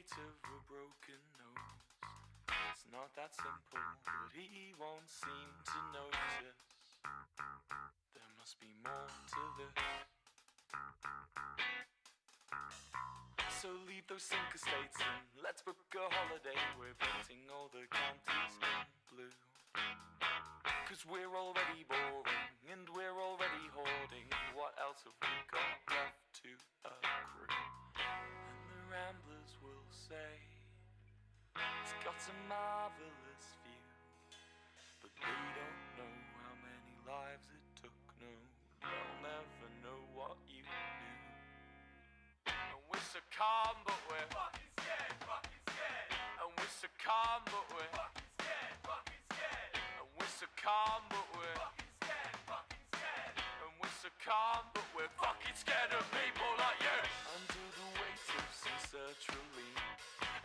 weight of a broken nose. It's not that simple, but he won't seem to notice. There must be more to this. So leave those sink estates and let's book a holiday. We're painting all the counties in blue. 'Cause we're already boring and we're already hoarding. What else have we got left to accrue? And the ramblers will say it's got a marvelous view, but they don't know how many lives it took. No, they'll never know what you knew. And we're so calm, but we're fucking scared, fucking scared. And we're so calm, but we're fucking scared, fucking scared. And we're so calm, but we're fucking scared, fucking scared. And we're so calm, but we're fucking scared of people like you. Under the weight of some sertraline,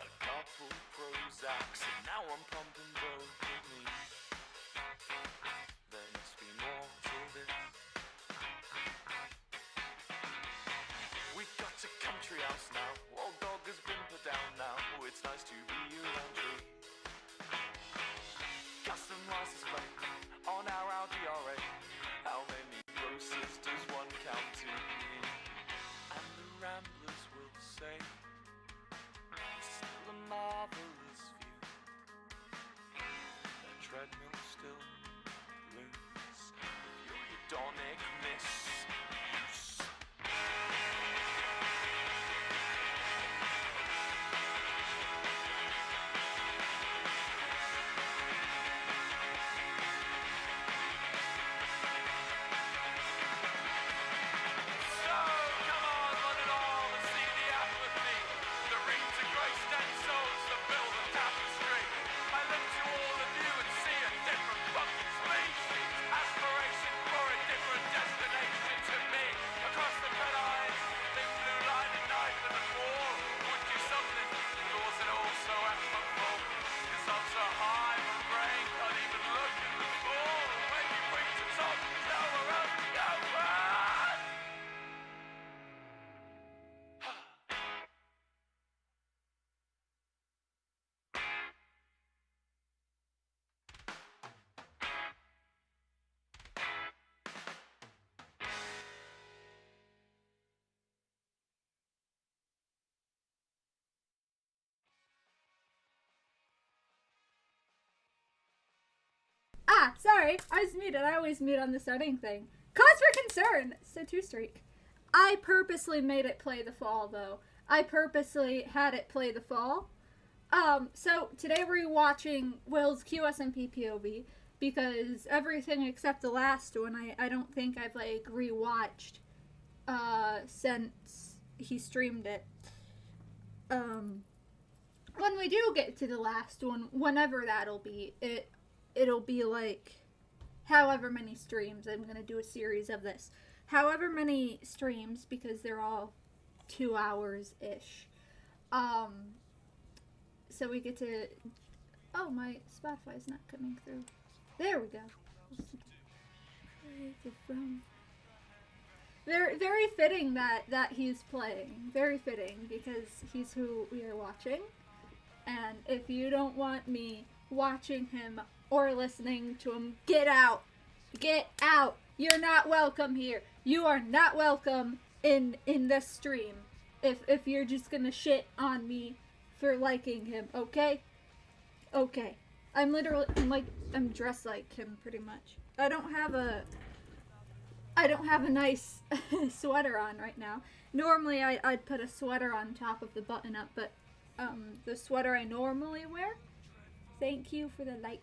a couple Prozacs, and now I'm pumping dopamine. There must be more to this. We've got a country house now. Old dog has been put down now. Oh, it's nice to be around trees. Custom license plate on our Audi R8. How many grosses does one count to? And the ramblers will say it's still a marvelous view. The treadmill still looms your hedonicness. Sorry, I was muted. I always mute on the starting thing. Cause for concern! So 2-streak. I purposely made it play the fall, though. I purposely had it play the fall. So today we're watching Will's QSMP POV, because everything except the last one, I don't think I've, like, rewatched, since he streamed it. When we do get to the last one, whenever that'll be, it'll be like however many streams. I'm gonna do a series of this. However many streams, because they're all 2 hours ish. So we get to. Oh, my Spotify's not coming through. There we go. Very fitting that he's playing. Very fitting, because he's who we are watching. And if you don't want me watching him or listening to him, get out. Get out. You're not welcome here. You are not welcome in this stream. If you're just gonna shit on me for liking him, okay? Okay. I'm dressed like him pretty much. I don't have a nice sweater on right now. Normally I'd put a sweater on top of the button up, but the sweater I normally wear, thank you for the like.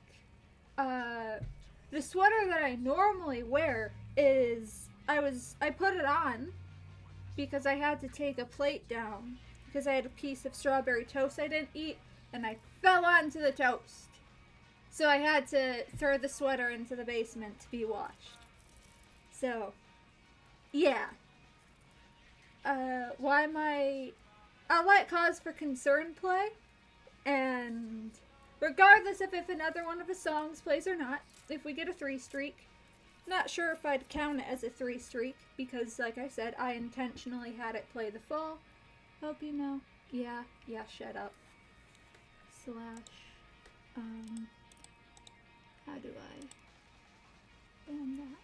The sweater that I normally wear is, I put it on because I had to take a plate down because I had a piece of strawberry toast I didn't eat and I fell onto the toast. So I had to throw the sweater into the basement to be washed. So, yeah. Why am I'll let Cause for Concern play, and regardless of if another one of his songs plays or not, if we get a 3-streak, not sure if I'd count it as a 3-streak, because like I said, I intentionally had it play the fall. Hope you know. Yeah, shut up. Slash, how do I ban that?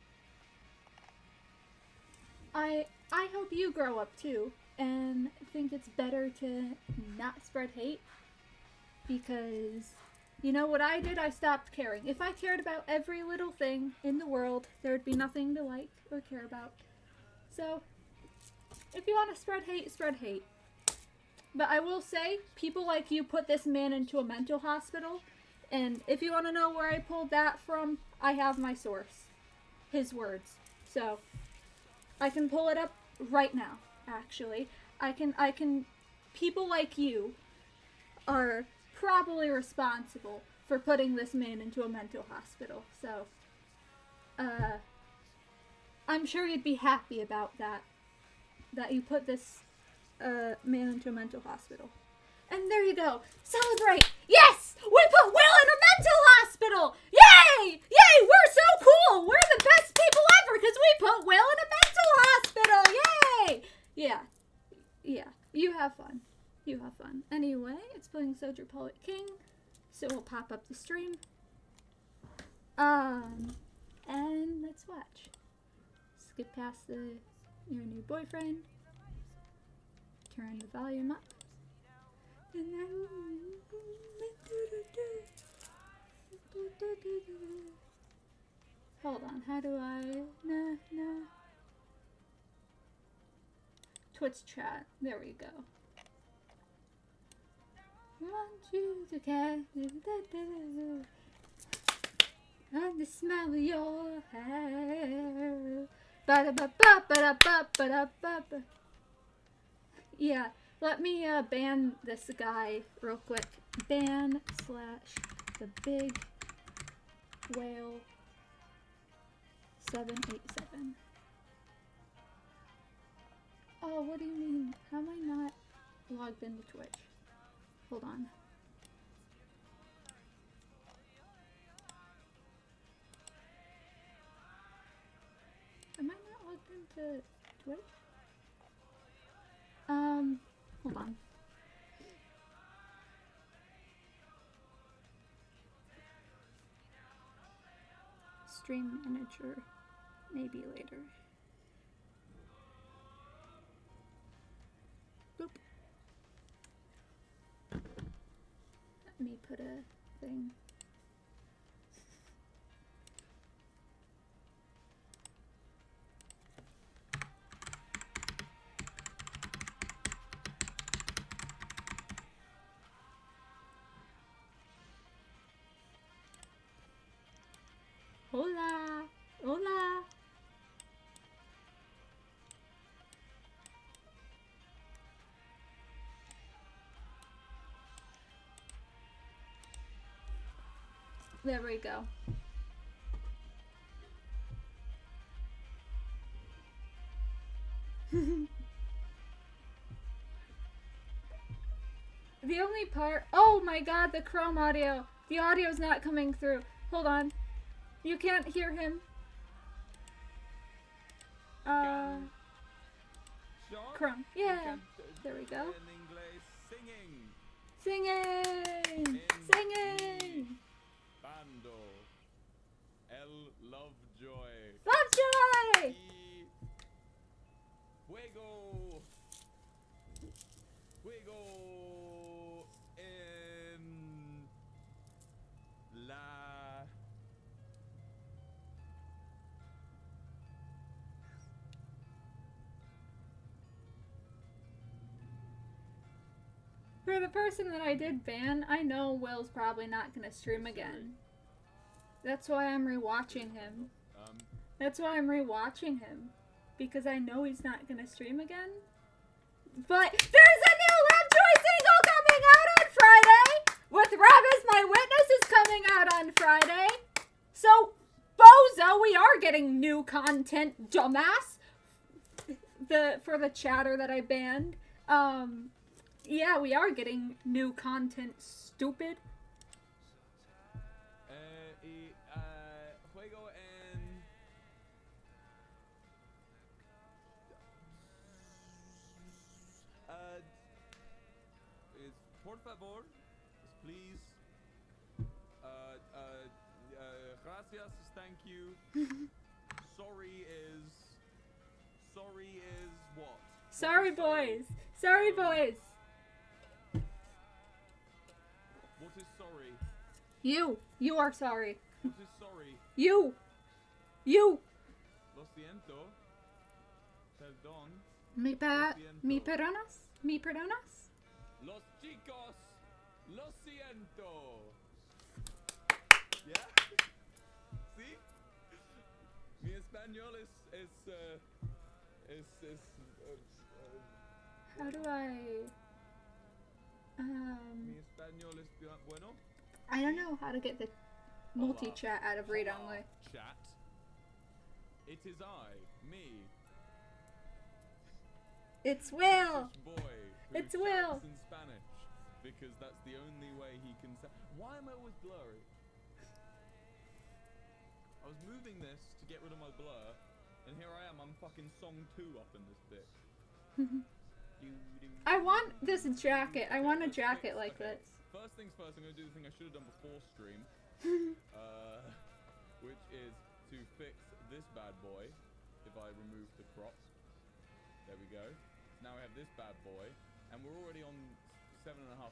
I hope you grow up too and think it's better to not spread hate, because you know what I did? I stopped caring. If I cared about every little thing in the world, there would be nothing to like or care about. So, if you want to spread hate, spread hate. But I will say, people like you put this man into a mental hospital, and if you want to know where I pulled that from, I have my source. His words. So, I can pull it up right now, actually. I can, people like you are probably responsible for putting this man into a mental hospital. So, I'm sure you'd be happy about that. That you put this man into a mental hospital. And there you go. Celebrate! Yes! We put Will in a mental hospital! Yay! Yay! We're so cool! We're the best people ever because we put Will in a mental hospital! Yay! Yeah. Yeah. You have fun. You have fun. Anyway, it's playing Soldier Poet King, so we'll pop up the stream. And let's watch. Skip past your new boyfriend. Turn the volume up. Hold on, how do I... No. Twitch chat. There we go. I want you to catch on the smell of your hair. Ba-da-ba-ba-ba-da-ba-ba-da-ba-ba. Yeah, let me ban this guy real quick. Ban / the big whale 787. Oh, what do you mean? How am I not logged into Twitch? Hold on. Am I not logged into Twitch? Hold on. Stream manager, maybe later. Boop. Let me put a thing. Hola! Hola! There we go. The only part... Oh my god, the Chrome audio. The audio's not coming through. Hold on. You can't hear him. Chrome. Yeah. There we go. Singing! Singing! Bando. El Lovejoy. Lovejoy! Fuego. Fuego en la For the person that I did ban, I know Will's probably not gonna stream again. That's why I'm rewatching him. That's why I'm rewatching him. Because I know he's not gonna stream again. But there's a new Lovejoy single coming out on Friday! With Rob as My Witness is coming out on Friday. So, bozo, we are getting new content, dumbass. For the chatter that I banned. Yeah, we are getting new content, stupid. Fuego en por favor, please. Gracias, thank you. Sorry is what? Sorry, boys. Sorry, boys. What is sorry? You are sorry. What is sorry? You. Lo siento. Perdón. Mi perdonas? Mi perdonas? Los chicos. Lo siento. Yeah? See? Mi español is How do I... mi español es bueno. I don't know how to get the multi-chat out of read only. Chat. It is I, me. It's Will! British boy who It's Will! chats in Spanish because that's the only way he can say. Why am I always blurry? I was moving this to get rid of my blur, and here I am. I'm fucking song 2 up in this bit. I want this jacket. I want a jacket like Okay, this. First things first, I'm gonna do the thing I should have done before stream, which is to fix this bad boy. If I remove the crops, there we go. Now we have this bad boy, and we're already on 7,500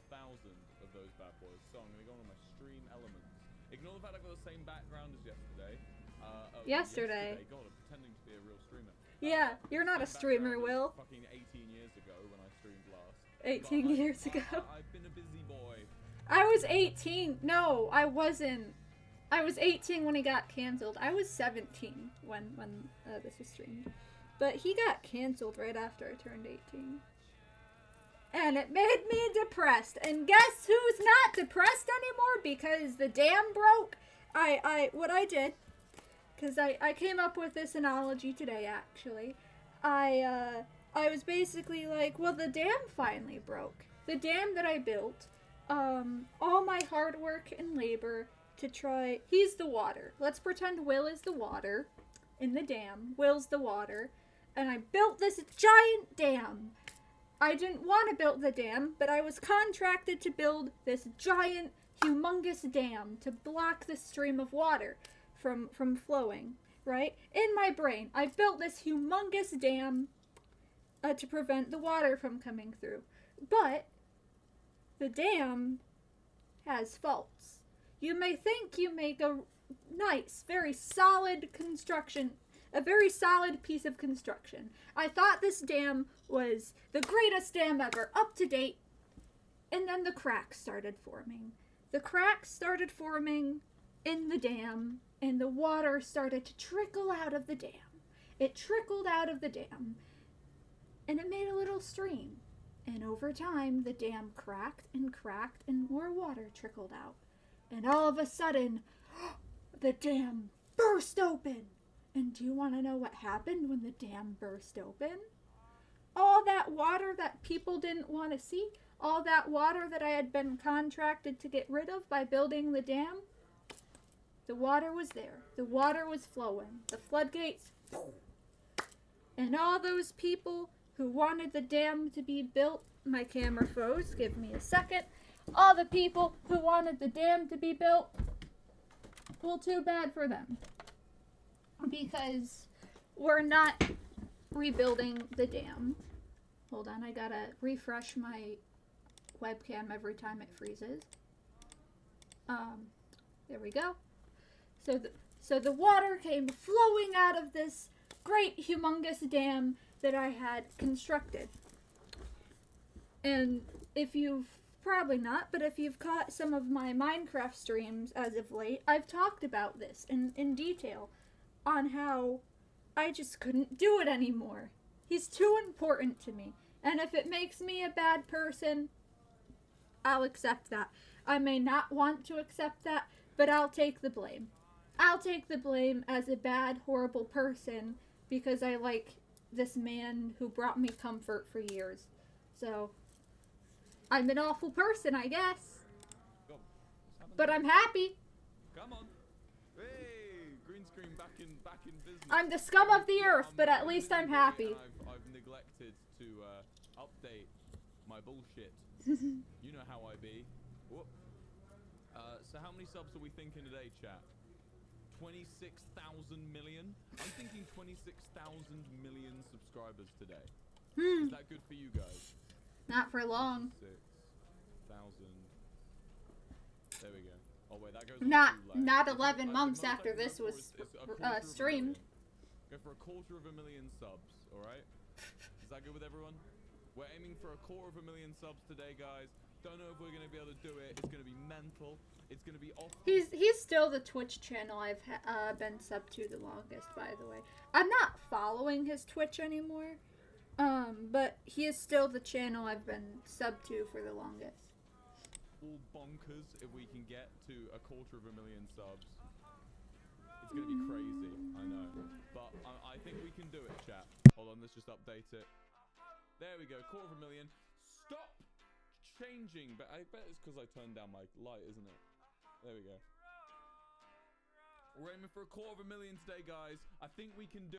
of those bad boys. So I'm gonna go on my stream elements. Ignore the fact I've got the same background as yesterday. Yesterday. God, I'm pretending to be a real streamer. Yeah, you're not a Same streamer, background Will. as Fucking 18 years ago when I streamed last. 18 But years ago. I've been a busy boy. I was 18. No, I wasn't. I was 18 when he got canceled. I was 17 when this was streamed. But he got canceled right after I turned 18. And it made me depressed. And guess who's not depressed anymore? Because the dam broke. What I did, because I came up with this analogy today, actually. I was basically like, well, the dam finally broke. The dam that I built, all my hard work and labor to try, he's the water. Let's pretend Will is the water in the dam. Will's the water. And I built this giant dam. I didn't want to build the dam, but I was contracted to build this giant, humongous dam to block the stream of water from flowing, right? In my brain, I built this humongous dam to prevent the water from coming through. But the dam has faults. You may think you make a nice, very solid construction, a very solid piece of construction. I thought this dam was the greatest dam ever, up to date. And then the cracks started forming. The cracks started forming in the dam, and the water started to trickle out of the dam. It trickled out of the dam, and it made a little stream. And over time, the dam cracked, and more water trickled out. And all of a sudden, the dam burst open. And do you want to know what happened when the dam burst open? All that water that people didn't want to see, all that water that I had been contracted to get rid of by building the dam, the water was there. The water was flowing. The floodgates, and all those people who wanted the dam to be built, my camera froze, give me a second. All the people who wanted the dam to be built, well, too bad for them. Because we're not rebuilding the dam. Hold on, I gotta refresh my webcam every time it freezes. There we go. So the water came flowing out of this great, humongous dam that I had constructed. And if you've, probably not, but if you've caught some of my Minecraft streams as of late, I've talked about this in detail on how I just couldn't do it anymore. He's too important to me. And if it makes me a bad person, I'll accept that. I may not want to accept that, but I'll take the blame. I'll take the blame as a bad, horrible person because I like this man who brought me comfort for years. So, I'm an awful person, I guess. Go. But I'm happy. Come on. Hey, green screen back in business. I'm the scum of the earth, but at least I'm happy. I've neglected to update my bullshit. You know how I be. Whoop. So how many subs are we thinking today, chat? 26,000 million? I'm thinking 26,000 million subscribers today. Is that good for you guys? Not for long. 6,000. There we go. Oh wait, that goes on Not too late. 11 months most after likely this go for was it's a quarter of a streamed. million. Go for 250,000 subs, alright? Is that good with everyone? We're aiming for 250,000 subs today, guys. Don't know if we're going to be able to do it. It's going to be mental. It's going to be off. He's still the Twitch channel I've been sub to the longest, by the way. I'm not following his Twitch anymore, but he is still the channel I've been sub to for the longest. All bonkers if we can get to 250,000 subs. It's going to be crazy, I know. But I think we can do it, chat. Hold on, let's just update it. There we go, 250,000. Stop changing, but I bet it's because I turned down my light, isn't it? There we go. We're aiming for 250,000 today, guys. I think we can do.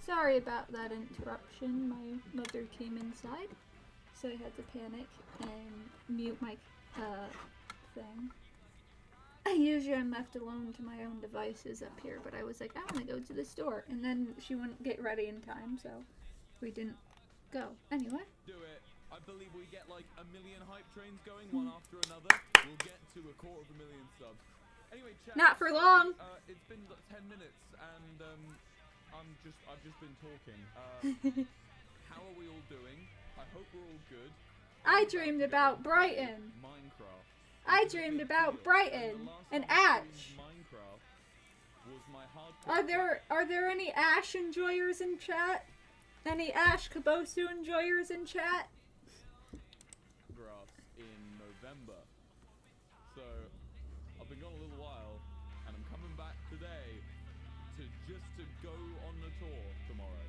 Sorry about that interruption. My mother came inside, so I had to panic and mute my thing. Usually I'm left alone to my own devices up here, but I was like, I want to go to the store, and then she wouldn't get ready in time, so we didn't go. Anyway. Do it. I believe we get like 1 million hype trains going one after another. We'll get to 250,000 subs. Anyway, chat. Not for long. It's been 10 minutes, and I've just been talking. How are we all doing? I hope we're all good. I dreamed about Brighton. Minecraft. I dreamed about Brighton and Ash. Minecraft was my hardcore. Are there any Ash enjoyers in chat? Any Ash Kabosu enjoyers in chat? Grass in November. So I've been gone a little while, and I'm coming back today to go on the tour tomorrow.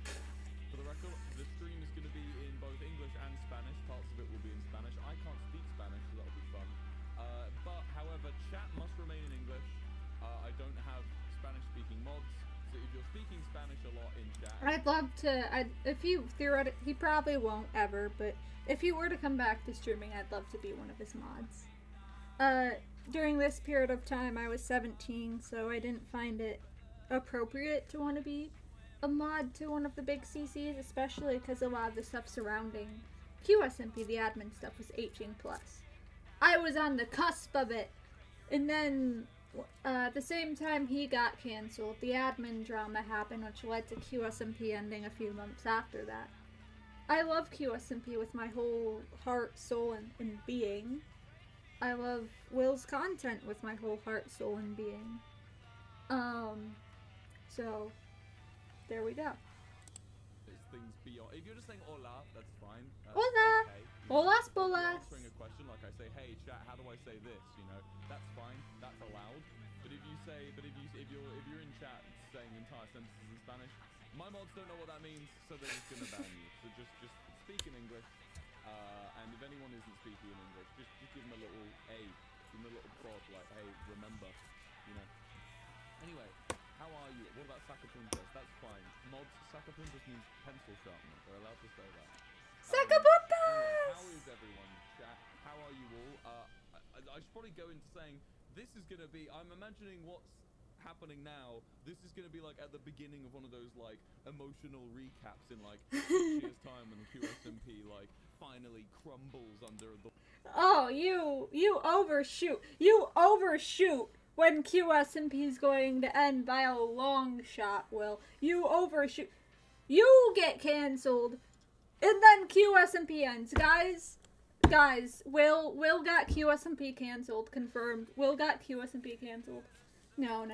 For the record, the stream is going to be in both English and Spanish. Parts of it will be in Spanish. I can't speak Spanish, so that'll be fun. But however, chat must remain in English. I don't have Spanish-speaking mods, so if you're speaking Spanish a lot in chat, I'd love to. If you theoretically, he probably won't ever, but if he were to come back to streaming, I'd love to be one of his mods. During this period of time, I was 17, so I didn't find it appropriate to want to be a mod to one of the big CCs, especially because a lot of the stuff surrounding QSMP, the admin stuff, was 18 plus. I was on the cusp of it, and then at the same time he got cancelled, the admin drama happened, which led to QSMP ending a few months after that. I love QSMP with my whole heart, soul, and being. I love Will's content with my whole heart, soul, and being. So there we go. there's things beyond. If you're just saying hola, that's fine. Hola. Okay. Holas, If you're bolas. answering a question like I say, hey chat, how do I say this? You know, that's fine. That's allowed. But if you're in chat saying entire sentences in Spanish, my mods don't know what that means, so they're just gonna ban you. So just speak in English. And if anyone isn't speaking in English, just give them a little A, give them a little prod, like, hey, remember, you know. Anyway, how are you? What about sacapuntas? That's fine. Mods, sacapuntas means pencil sharpener. They're allowed to say that. Sacapuntas! How is everyone, chat? How are you all? I should probably go into saying, this is going to be, I'm imagining what's happening now, this is going to be like at the beginning of one of those like emotional recaps in like 6 years time when the QSMP like finally crumbles under the... Oh, you overshoot. You overshoot when QSMP is going to end by a long shot, Will. You overshoot. You get cancelled, and then QSMP ends. Guys, Will got QSMP cancelled. Confirmed. Will got QSMP cancelled. No,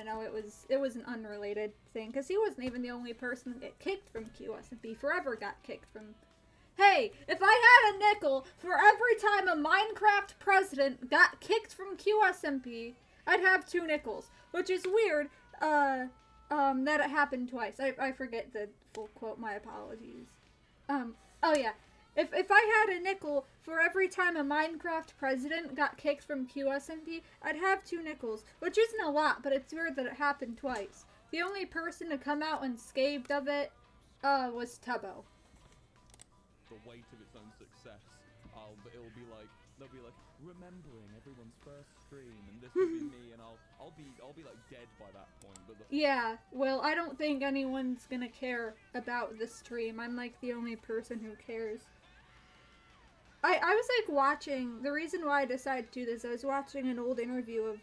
it was an unrelated thing, because he wasn't even the only person to get kicked from QSMP. Forever got kicked from... Hey, if I had a nickel for every time a Minecraft president got kicked from QSMP, I'd have 2 nickels. which is weird, that it happened twice. I forget the full quote, my apologies. Oh yeah. If I had a nickel for every time a Minecraft president got kicked from QSMP, I'd have 2 nickels, which isn't a lot, but it's weird that it happened twice. The only person to come out unscathed of it, was Tubbo. The weight of its own success. It'll be like, they'll be like, remembering everyone's first stream, and this will be me, and I'll be like dead by that point. But yeah, well, I don't think anyone's gonna care about the stream. I'm like the only person who cares. I was like watching, the reason why I decided to do this, I was watching an old interview of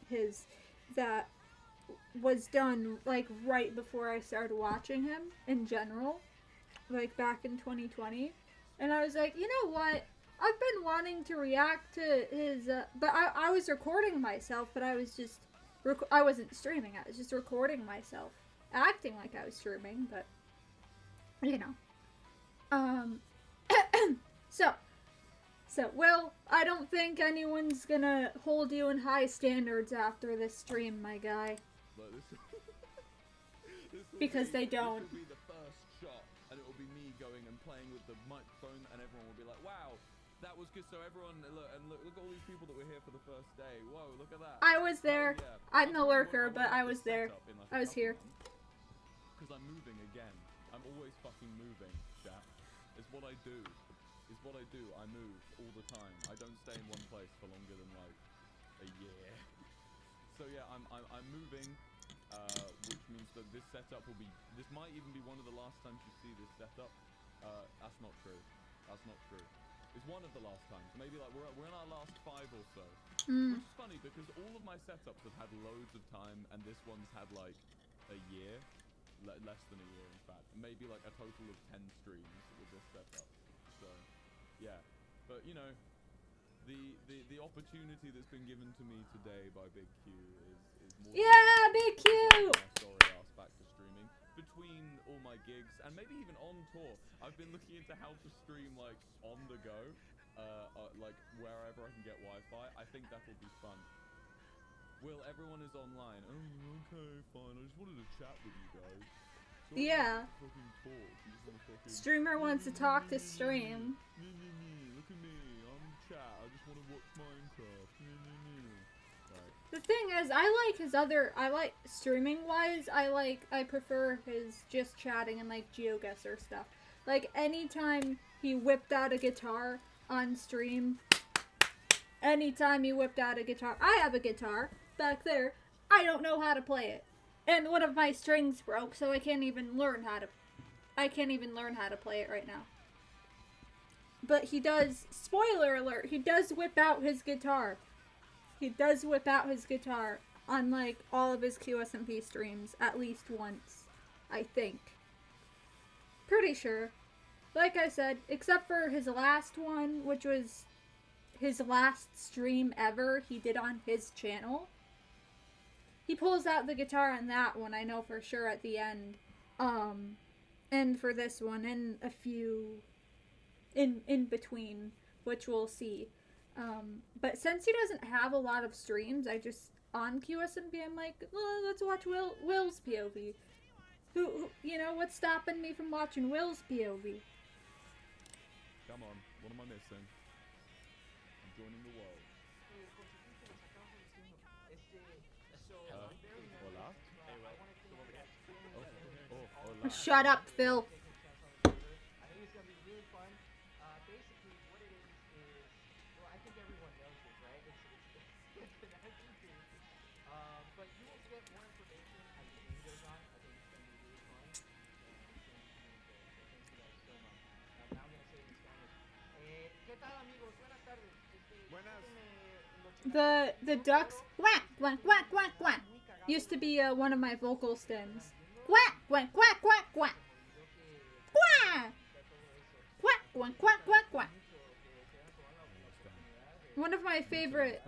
his that was done like right before I started watching him in general, like back in 2020, and I was like, you know what, I've been wanting to react to his but I was recording myself, but I was just I wasn't streaming, I was just recording myself acting like I was streaming, but you know. So, Will, I don't think anyone's gonna hold you in high standards after this stream, my guy. But Because they don't. This will be the first shot, and it will be me going and playing with the microphone, and everyone will be like, wow, that was good. So everyone, look at all these people that were here for the first day. Whoa, look at that. I was there. Oh, yeah. I'm the lurker, but I was there. I was here. Because I'm moving again. I'm always fucking moving, chat. It's what I do. It's what I do. I move all the time. I don't stay in one place for longer than like a year. So yeah, I'm moving, which means that this setup will be. This might even be one of the last times you see this setup. That's not true. That's not true. It's one of the last times. Maybe like we're in our last 5 or so. Which is funny because all of my setups have had loads of time, and this one's had like a year, less than a year in fact. Maybe like a total of 10 streams with this setup. So yeah, but you know, the opportunity that's been given to me today by Big Q is more. Yeah, Big Q. Sorry, ass back to streaming between all my gigs and maybe even on tour. I've been looking into how to stream like on the go, like wherever I can get Wi-Fi. I think that will be fun. Will, everyone is online. Oh, okay, fine. I just wanted to chat with you guys. So Yeah. fucking talk. You just wanna fucking... Streamer wants to talk to stream. Look at me. I'm chat. I just want to watch Minecraft. Right. The thing is, I like his other, streaming wise, I prefer his just chatting and like GeoGuessr stuff. Like anytime he whipped out a guitar on stream, I have a guitar back there, I don't know how to play it. And one of my strings broke, so I can't even learn how to play it right now. But he does, spoiler alert, he does whip out his guitar. He does whip out his guitar on, like, all of his QSMP streams at least once, I think. Pretty sure. Like I said, except for his last one, which was his last stream ever he did on his channel. He pulls out the guitar on that one, I know for sure, at the end. And for this one, and a few in between, which we'll see. But since he doesn't have a lot of streams, I just, on QSMP, I'm like, let's watch Will's POV. Who, you know, what's stopping me from watching Will's POV? Come on, what am I missing? I'm joining the world. Hola? Hola. Shut up, Phil. The ducks quack quack quack quack quack used to be one of my vocal stems. Quack quack quack quack quack quack quack quack quack quack quack. One of my favorite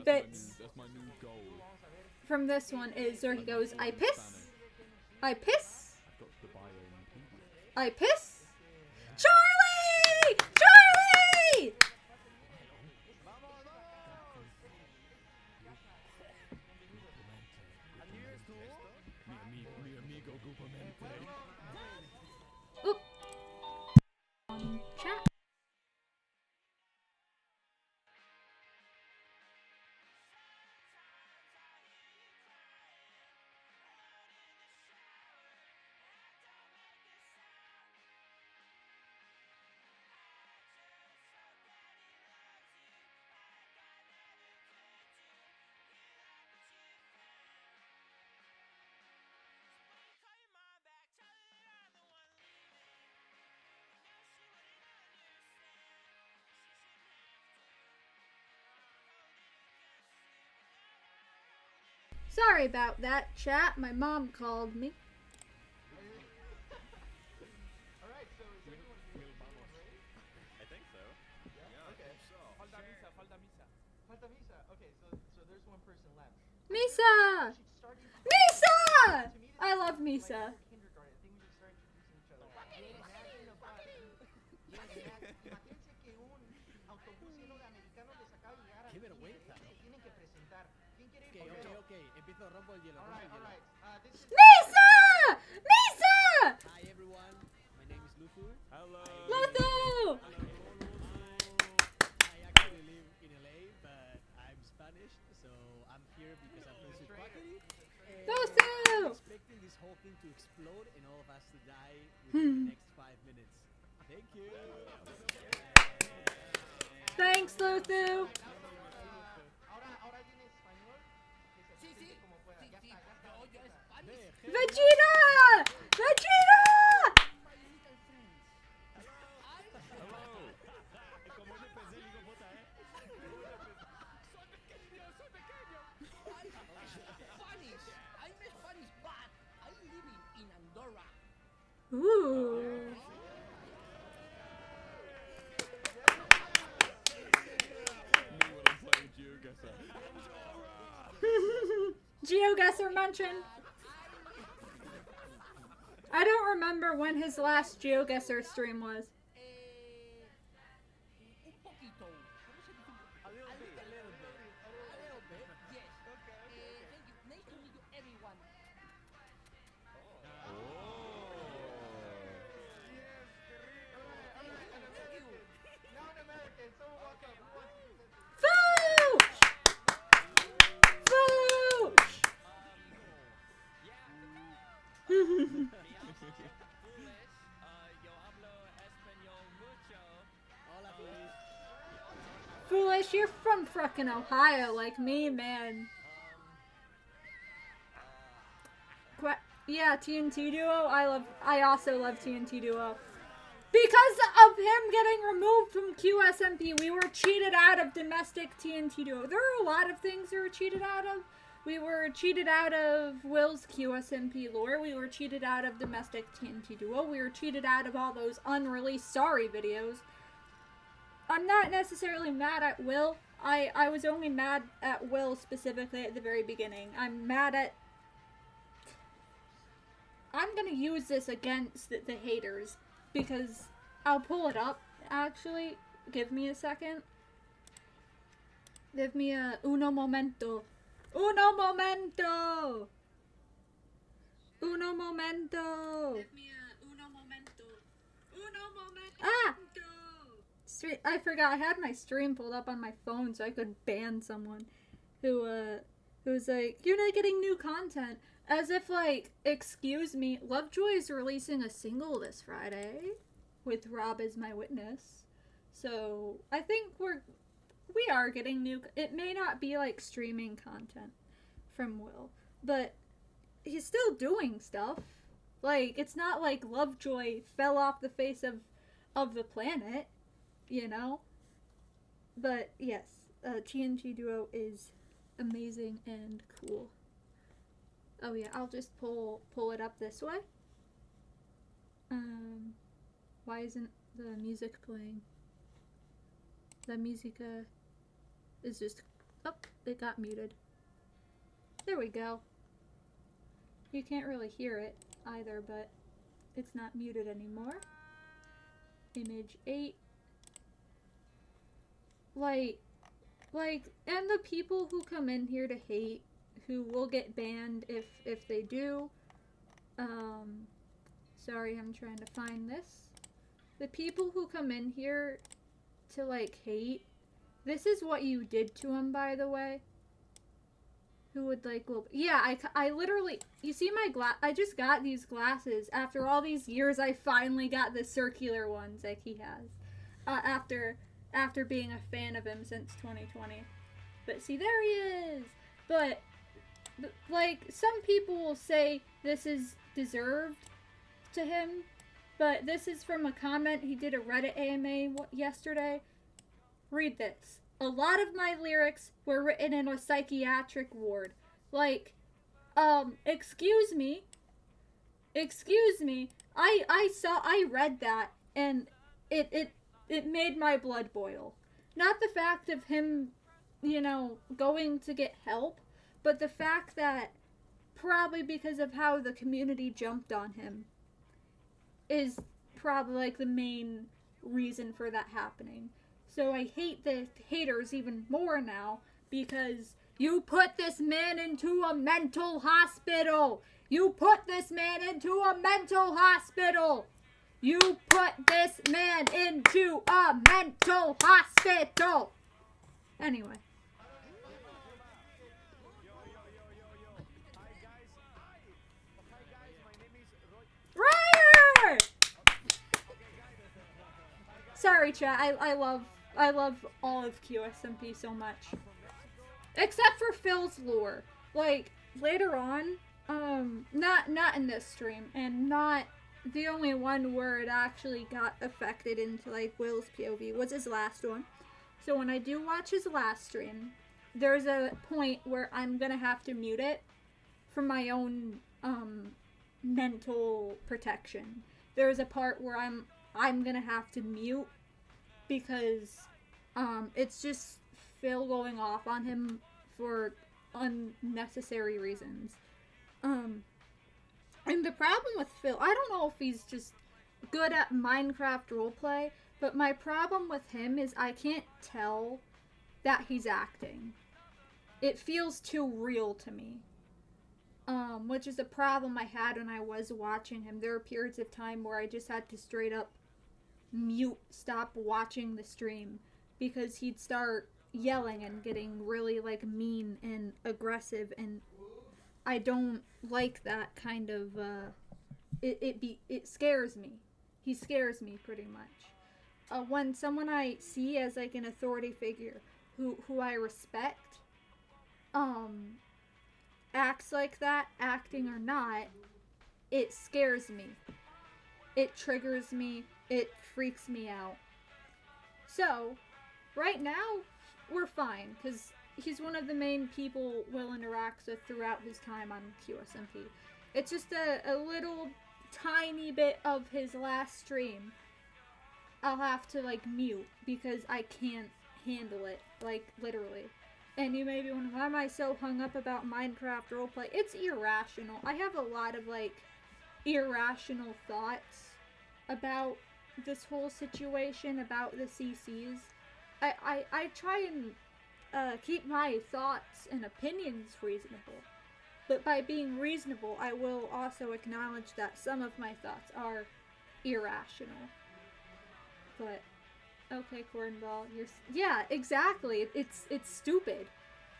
bits That's my new goal. from this one is where he goes, I piss, I piss, I piss. Charlie! Charlie! Oop. Chat. Sorry about that, chat. My mom called me. Alright, so is everyone here? I think so. Yeah, okay. Falta misa, falta misa. Falta Misa. Okay, so there's one person left. Misa! We should start introducing- Misa! To me, this I is love like Misa. kindergarten. I think we should start introducing each other. Imagínense que un autobús lleno de americanos les acaba de llegar a Qué vergüenza, se tienen que presentar. ¿Quién quiere ir Ok, primero? ok, empiezo, rompo el hielo, Alright, rompo el hielo. alright. This is Misa! Misa! Hi everyone, my name is Lufu. Hello. Lotho! I actually live in LA, but I'm Spanish, so I'm here because I'm from Sucre. Lotho! Expecting this whole thing to explode and all of us to die within the next 5 minutes. Thank you. Thanks, Lotho! ahora viene español. Que se presente como pueda. Ya está, ya está. Yo Spanish. Vegeta! Vegeta! Como yo pensé, digo, puta, Soy pequeño, soy pequeño. Spanish. I'm Spanish, but I'm living in Andorra. Ooh. Me when I'm playing GeoGuessr. GeoGuessr mention. I don't remember when his last GeoGuessr stream was. Un poquito. ¿Cómo se dice? A little bit. A little bit. Yes. Okay, Thank you. Nice to meet you, everyone. Now in American, someone walk up. Who wants to present this? Foosh! Foosh! Yo hablo español mucho. Hola, Luis. Foolish, you're from frickin' Ohio like me, man. Yeah, TNT Duo. I also love TNT Duo. Because of him getting removed from QSMP, we were cheated out of domestic TNT Duo. There are a lot of things we were cheated out of. We were cheated out of Will's QSMP lore. We were cheated out of domestic TNT Duo. We were cheated out of all those unreleased sorry videos. I'm not necessarily mad at Will. I was only mad at Will specifically at the very beginning. I'm mad at... I'm gonna use this against the haters, because I'll pull it up, actually. Give me a second. Give me a uno momento. Uno momento! Uno momento! Give me a uno momento. Uno momento! Ah! I forgot, I had my stream pulled up on my phone so I could ban someone who was like, "You're not getting new content." As if, like, excuse me, Lovejoy is releasing a single this Friday with Rob as my witness. So, I think we are getting new, it may not be like streaming content from Will, but he's still doing stuff. Like, it's not like Lovejoy fell off the face of the planet, you know? But yes, TNT Duo is amazing and cool. Oh yeah, I'll just pull it up this way. Why isn't the music playing? The music is just, oh, it got muted. There we go. You can't really hear it either, but it's not muted anymore. Image 8. Like, and the people who come in here to hate, who will get banned if they do, Sorry, I'm trying to find this. The people who come in here to, like, hate, this is what you did to him, by the way. Who would, like, Wilbur? Yeah, I literally, you see my I just got these glasses. After all these years, I finally got the circular ones like he has. After being a fan of him since 2020. But see, there he is! But, like, some people will say this is deserved to him. But this is from a comment. He did a Reddit AMA yesterday. Read this. A lot of my lyrics were written in a psychiatric ward. Like, excuse me. I read that, and it made my blood boil. Not the fact of him, you know, going to get help, but the fact that probably because of how the community jumped on him is probably, like, the main reason for that happening. So I hate the haters even more now because you put this man into a mental hospital. You put this man into a mental hospital. You put this man into a mental hospital. Anyway. Ryer! Sorry, chat. I love all of QSMP so much. Except for Phil's lore. Like, later on, not in this stream, and not the only one where it actually got affected into, like, Will's POV was his last one. So when I do watch his last stream, there's a point where I'm gonna have to mute it for my own, mental protection. There's a part where I'm gonna have to mute because it's just Phil going off on him for unnecessary reasons. And the problem with Phil, I don't know if he's just good at Minecraft roleplay, but my problem with him is I can't tell that he's acting. It feels too real to me. Which is a problem I had when I was watching him. There were periods of time where I just had to straight up stop watching the stream because he'd start yelling and getting really, like, mean and aggressive, and I don't like that kind of, it scares me. He scares me pretty much. When someone I see as, like, an authority figure who I respect, acts like that, acting or not, it scares me. It triggers me. It freaks me out. So, right now, we're fine, because he's one of the main people Will interacts with throughout his time on QSMP. It's just a little tiny bit of his last stream I'll have to, like, mute, because I can't handle it, like, literally. And you may be wondering, why am I so hung up about Minecraft roleplay? It's irrational. I have a lot of, like, irrational thoughts about this whole situation, about the CCs. I try and keep my thoughts and opinions reasonable. But by being reasonable, I will also acknowledge that some of my thoughts are irrational. But okay, Cornball, yeah, exactly. It's stupid.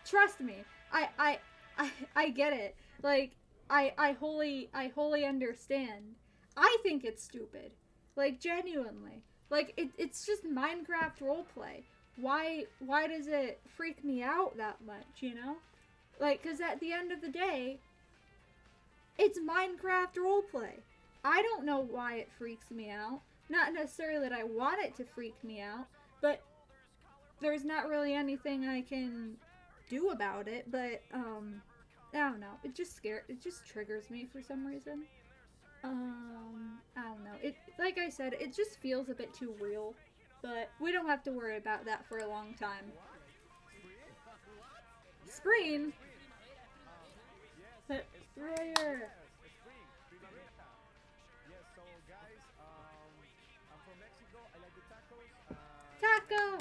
Trust me. I get it. Like, I wholly understand. I think it's stupid. Like, genuinely. Like, it's just Minecraft roleplay. Why does it freak me out that much, you know? Like, because at the end of the day, it's Minecraft roleplay. I don't know why it freaks me out. Not necessarily that I want it to freak me out, but there's not really anything I can do about it, but, I don't know. It just triggers me for some reason. I don't know. Like I said, it just feels a bit too real, but we don't have to worry about that for a long time. Screen? But, Royer. Taco!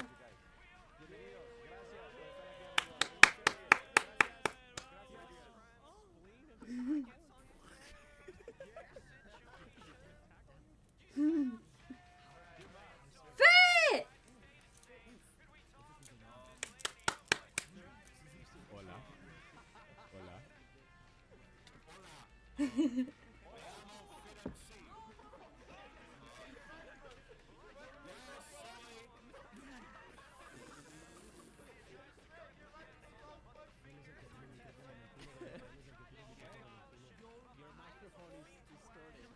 Your microphone is distorted.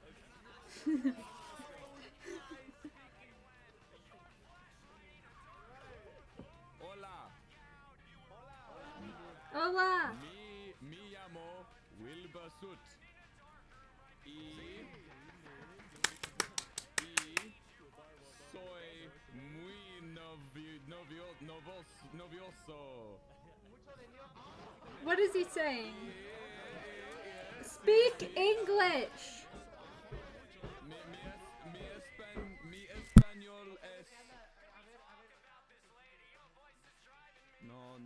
Hola. Hola! Me llamo Wilbur Sut. Y soy muy novioso. What is he saying? Speak English! Mi español es... No.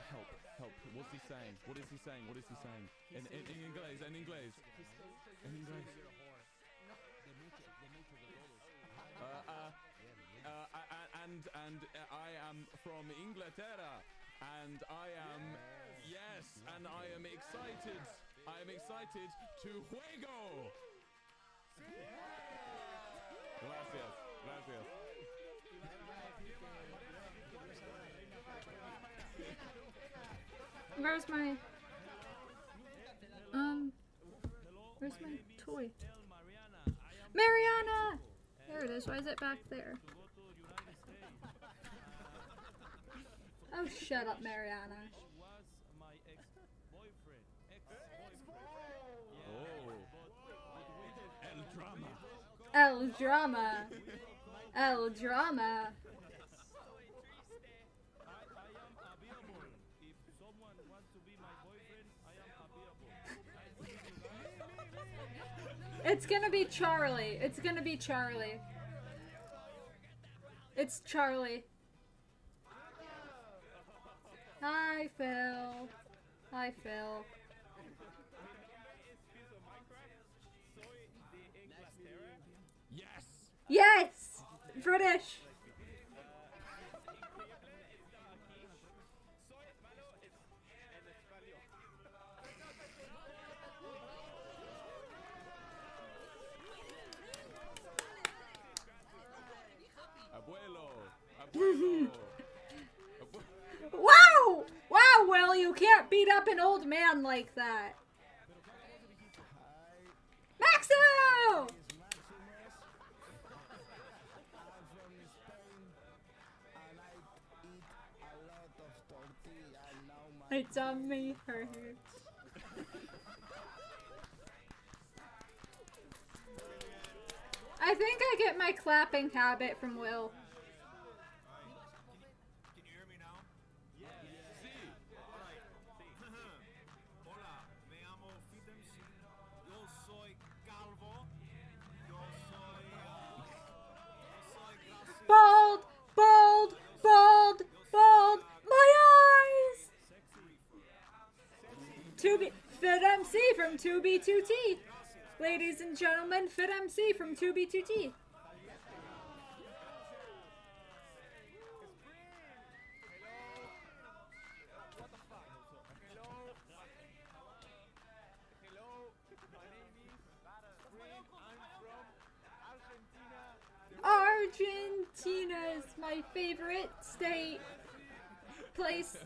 Help. What's he saying? What is he saying? In English. In English. And I am from Inglaterra, and I am excited. I am excited to juego. Gracias. Where's my toy? Mariana! There it is. Why is it back there? Oh, shut up, Mariana. Was my ex-boyfriend. El drama. El drama. I am available. If someone wants to be my boyfriend, I am available. It's gonna be Charlie. It's Charlie. Hi, Phil. Yes! British! Abuelo. Wow! Wow, Will, you can't beat up an old man like that. Maxo! My tummy hurts. I think I get my clapping habit from Will. Can you hear me now? Hola, me llamo Fidenci. Yo soy calvo. Yo soy gracioso. Bald! My eyes! Fit MC from 2B2T. Ladies and gentlemen, Fit MC from 2B2T. Argentina is my favorite state, place,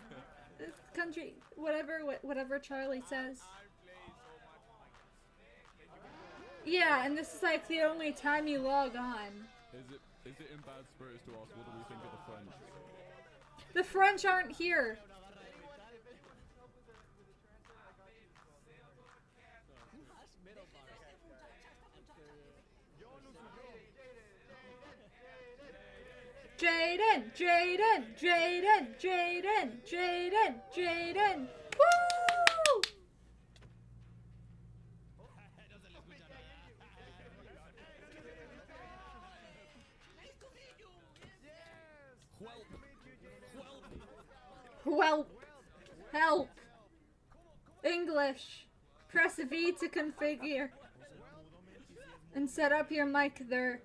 country, whatever Charlie says. Yeah, and this is like the only time you log on. Is it in bad spirits to ask what do we think of the French? The French aren't here. Jaden! Woo! Whelp! Help! English! Press V to configure. And set up your mic there.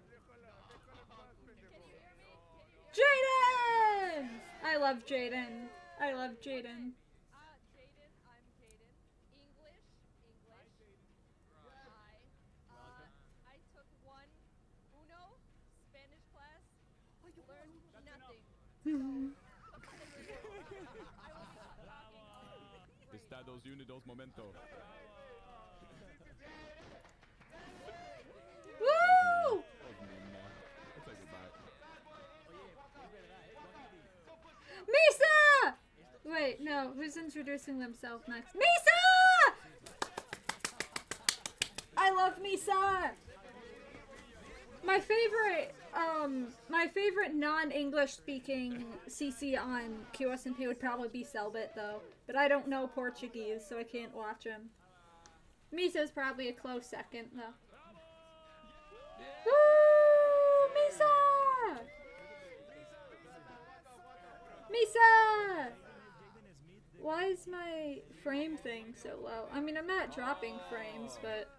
Jaden! I love Jaden. Jaden, I'm Jaden. Estados Unidos momento. Woo! I'll take it back. Misa! Wait, no, who's introducing themselves next? Misa! I love Misa! My favorite non-English speaking CC on QSMP would probably be Selbit though, but I don't know Portuguese, so I can't watch him. Misa's probably a close second though. Woo! Misa! Misa! Why is my frame thing so low? I mean, I'm not dropping frames, but...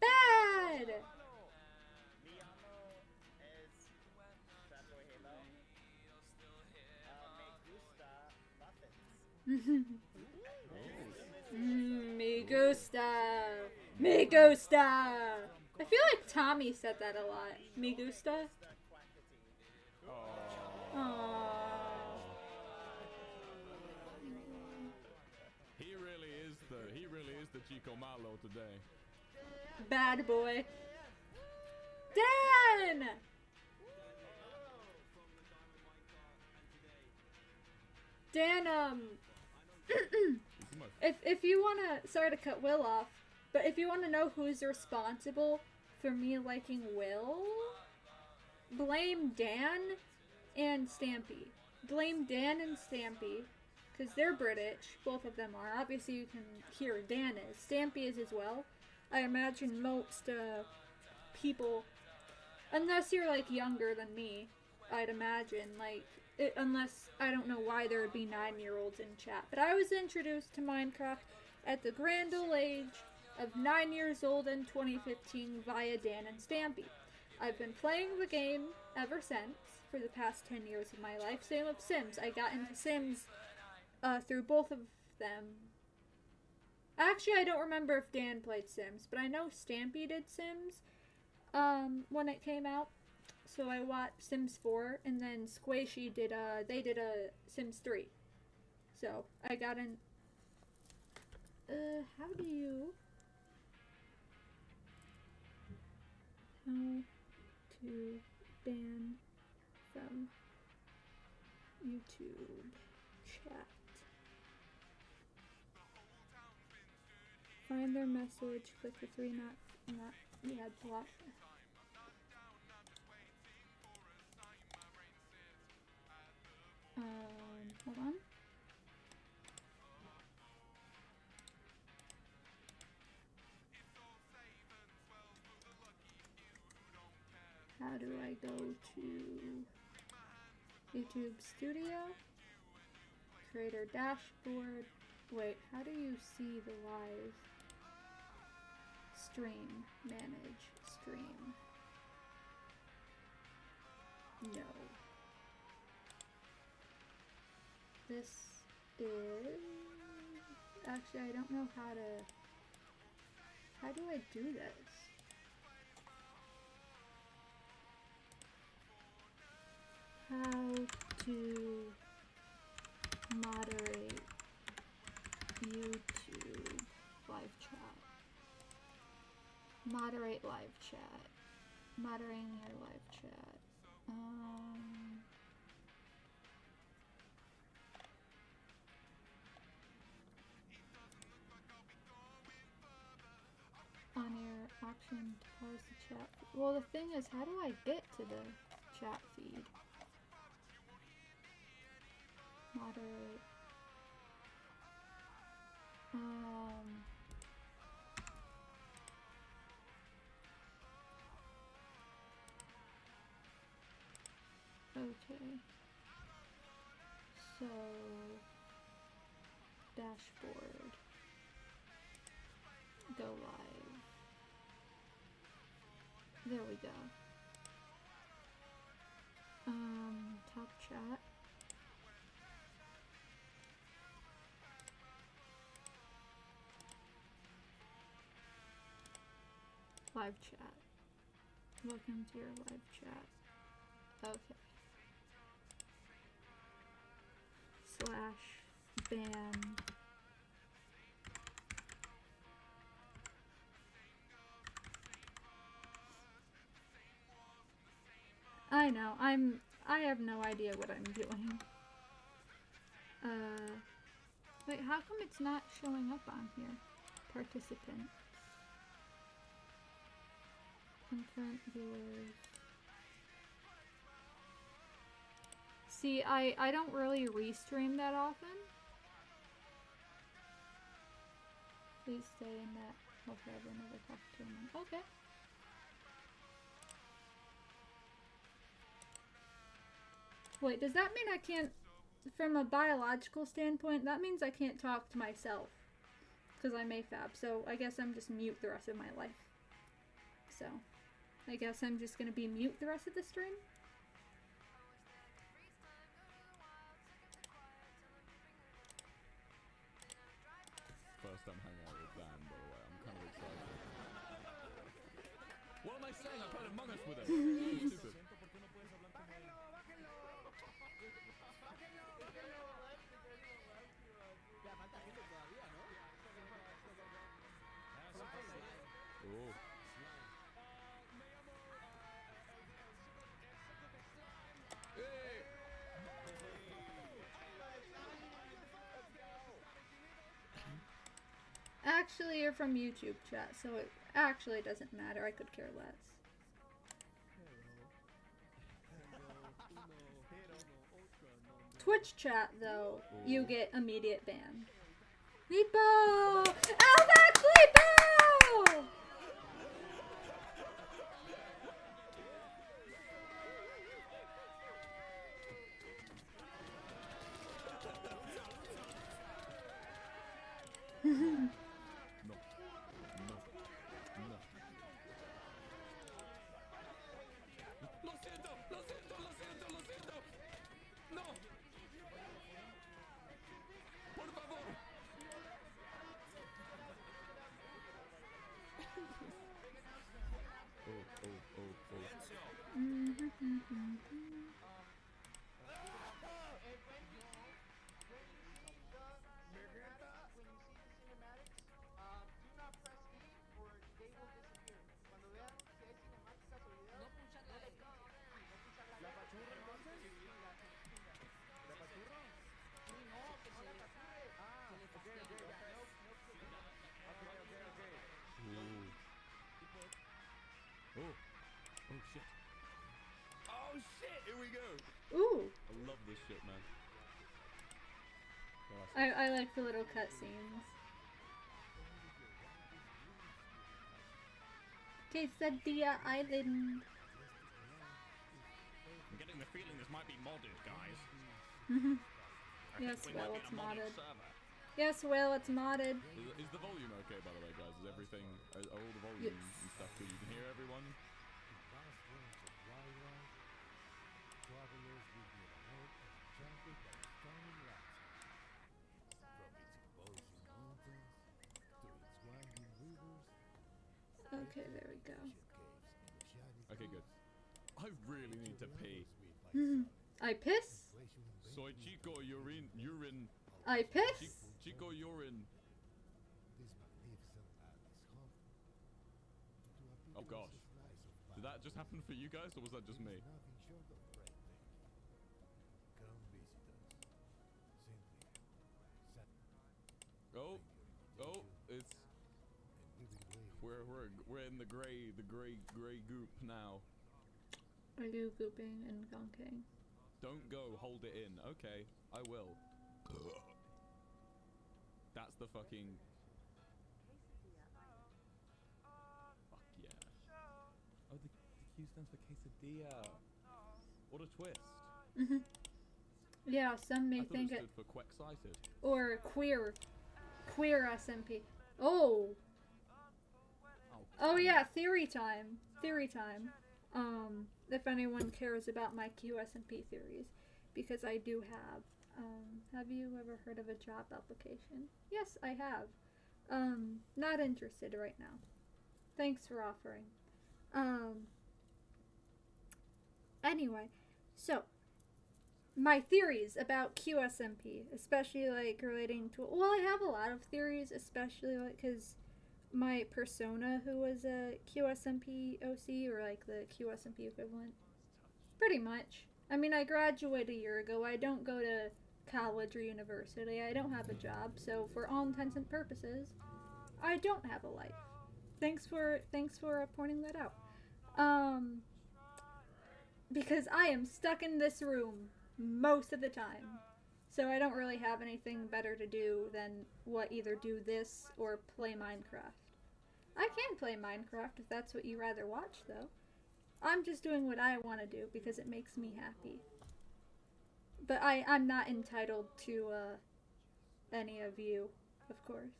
Bad! Me gusta! Me gusta! I feel like Tommy said that a lot. Me gusta? Aww. He really is the Chico Malo today. Bad boy. Dan! Dan, if you wanna, sorry to cut Will off, but if you wanna know who's responsible for me liking Will, blame Dan and Stampy. Blame Dan and Stampy, because they're British, both of them are. Obviously you can hear Dan is. Stampy is as well. I imagine most people, unless you're like younger than me, I'd imagine, like, unless, I don't know why there would be 9-year-olds in chat. But I was introduced to Minecraft at the grand old age of 9 years old in 2015 via Dan and Stampy. I've been playing the game ever since, for the past 10 years of my life. Same with Sims. I got into Sims through both of them. Actually, I don't remember if Dan played Sims, but I know Stampy did Sims when it came out. So I watched Sims 4, and then Squishy did they did a Sims 3. So I got in. How do you? How to ban from YouTube chat? Find their message, click the 3 not ad block. Hold on. How do I go to YouTube Studio? Creator dashboard. Wait, how do you see the live stream? Manage stream. No. This is... Actually, I don't know how to... How do I do this? How to moderate YouTube live chat. Moderate live chat. Moderating your live chat. On your option to pause the chat. Well, the thing is, how do I get to the chat feed? Moderate. Okay. So, dashboard. Go live. There we go. Top chat. Live chat. Welcome to your live chat. Okay. /ban. I know, I have no idea what I'm doing. Wait, how come it's not showing up on here? Participant. Concurrent viewers. See, I don't really restream that often. Please stay in that. Okay, I've never talked to him. Okay. Wait, does that mean I can't, from a biological standpoint, that means I can't talk to myself? Because I'm AFAB, so I guess I'm just mute the rest of my life. So, I guess I'm just gonna be mute the rest of the stream? First time hanging out with Dan, by the way. I'm kind of excited. What am I saying? I played Among Us with him. Stupid. Oh. Actually, you're from YouTube chat, so it actually doesn't matter. I could care less. Twitch chat, though, you get immediate ban. Lipo! Alvax Lipo! Oh shit. Oh shit, here we go. Ooh. I love this shit, man. I like the little cutscenes. Quesadilla Island. I'm getting the feeling this might be modded, guys. Yes, We well, might be it's in a modded modded. server. Yes, well, it's modded. Is the volume okay, by the way, guys? Is everything, are all the volume Yes. and stuff good? You can hear everyone? Okay, there we go. Okay, good. I really need to pee. I piss? Soy chico, urine. I piss? Chico urine. Oh gosh. Did that just happen for you guys, or was that just me? Oh, it's we're in the gray goop now. Are you gooping and gonking? Don't go, hold it in. Okay, I will. That's the fucking. Fuck yeah. Oh, the Q stands for quesadilla. What a twist. Yeah, some may I thought think it it. stood for quexcited. Or queer. Queer SMP. Oh! Oh yeah, theory time. Theory time. If anyone cares about my QSMP theories. Because I do have you ever heard of a job application? Yes, I have. Not interested right now. Thanks for offering. Anyway, so my theories about QSMP, especially like relating to, well, I have a lot of theories, especially like because my persona, who was a QSMP OC, or like the QSMP equivalent, pretty much. I mean, I graduated a year ago. I don't go to college or university. I don't have a job, so for all intents and purposes, I don't have a life. Thanks for pointing that out. Because I am stuck in this room most of the time, so I don't really have anything better to do than either do this or play Minecraft. I can play Minecraft if that's what you rather watch, though. I'm just doing what I want to do because it makes me happy. But I'm not entitled to any of you, of course.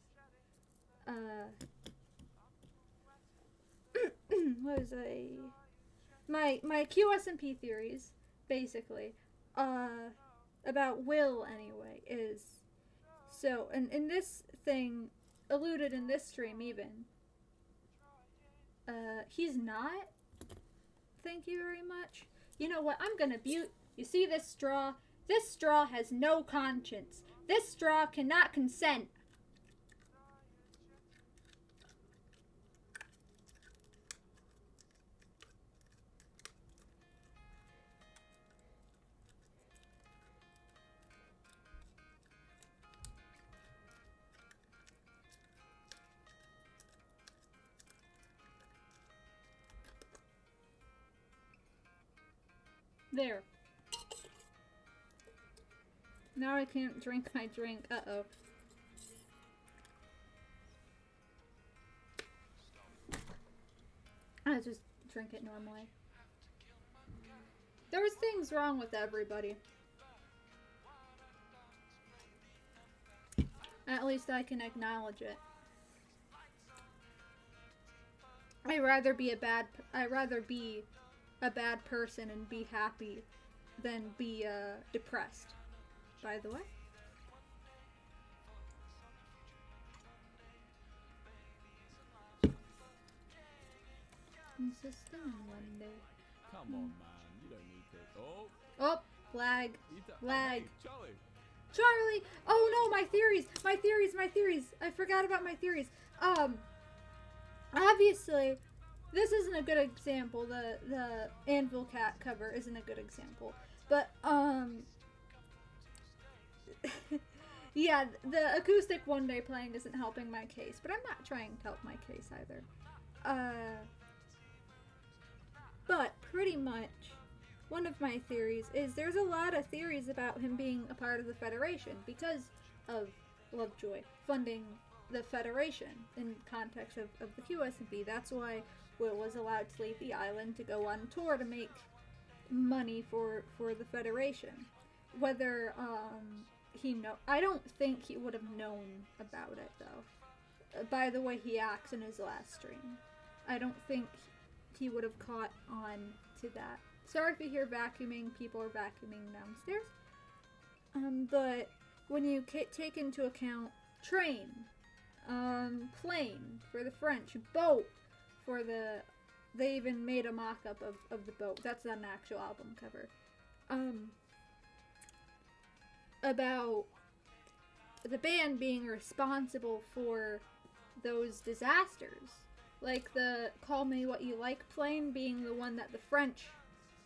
What was my QSMP theories, basically, about Will anyway, is, so, and in this thing, alluded in this stream even, he's not. Thank you very much. You know what? I'm gonna butte. You see this straw? This straw has no conscience. This straw cannot consent. There. Now I can't drink my drink. Uh-oh. I just drink it normally. There's things wrong with everybody. At least I can acknowledge it. I'd rather be a bad person and be happy than be depressed, by the way. Insisting on one day. Come on, man. You don't need to. Oh. Oh, lag. Lag. Hey, Charlie. Charlie! Oh no, my theories! My theories! I forgot about my theories. Obviously, this isn't a good example. The Anvil Cat cover isn't a good example. But, yeah, the acoustic one day playing isn't helping my case. But I'm not trying to help my case either. But, pretty much, one of my theories is there's a lot of theories about him being a part of the Federation because of Lovejoy funding the Federation in context of the QSMP. That's why Will was allowed to leave the island to go on tour to make money for the Federation. Whether I don't think he would have known about it though. By the way he acts in his last stream, I don't think he would have caught on to that. Sorry if you hear vacuuming. People are vacuuming downstairs. But when you take into account train, plane for the French, boat for they even made a mock-up of the boat. That's not an actual album cover. About the band being responsible for those disasters. Like the Call Me What You Like plane being the one that the French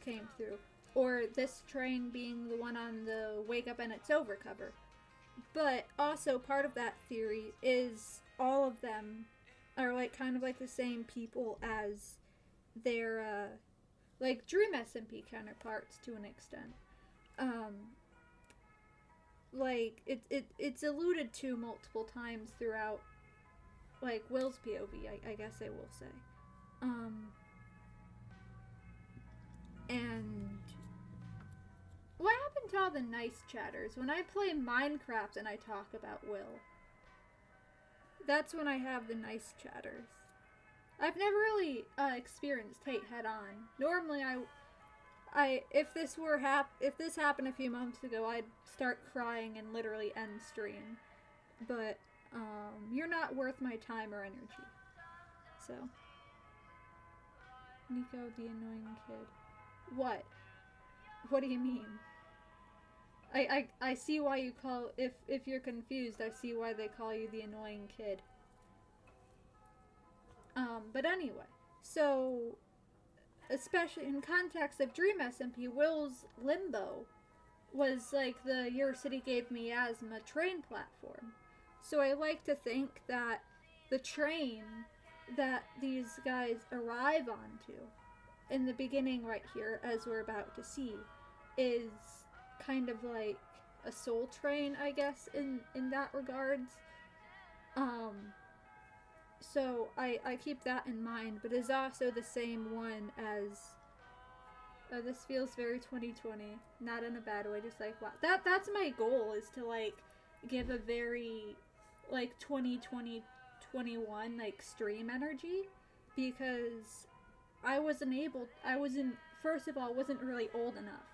came through. Or this train being the one on the Wake Up and It's Over cover. But also part of that theory is all of them are like kind of like the same people as their like Dream SMP counterparts to an extent. Like it's alluded to multiple times throughout like Will's POV, I guess I will say. And what happened to all the nice chatters? When I play Minecraft and I talk about Will, that's when I have the nice chatters. I've never really experienced hate head on. Normally if this happened a few months ago, I'd start crying and literally end stream. But you're not worth my time or energy. So, Nico, the annoying kid. What? What do you mean? I see why you call, if you're confused, I see why they call you the annoying kid. But anyway, so, especially in context of Dream SMP, Will's Limbo was like the Your City Gave Me Asthma train platform. So I like to think that the train that these guys arrive onto in the beginning right here, as we're about to see, is kind of like a soul train, I guess, in that regards. So I keep that in mind, but is also the same one as, this feels very 2020, not in a bad way, just like, wow, that's my goal, is to like give a very like 2020 21 like stream energy, because I wasn't, first of all, wasn't really old enough,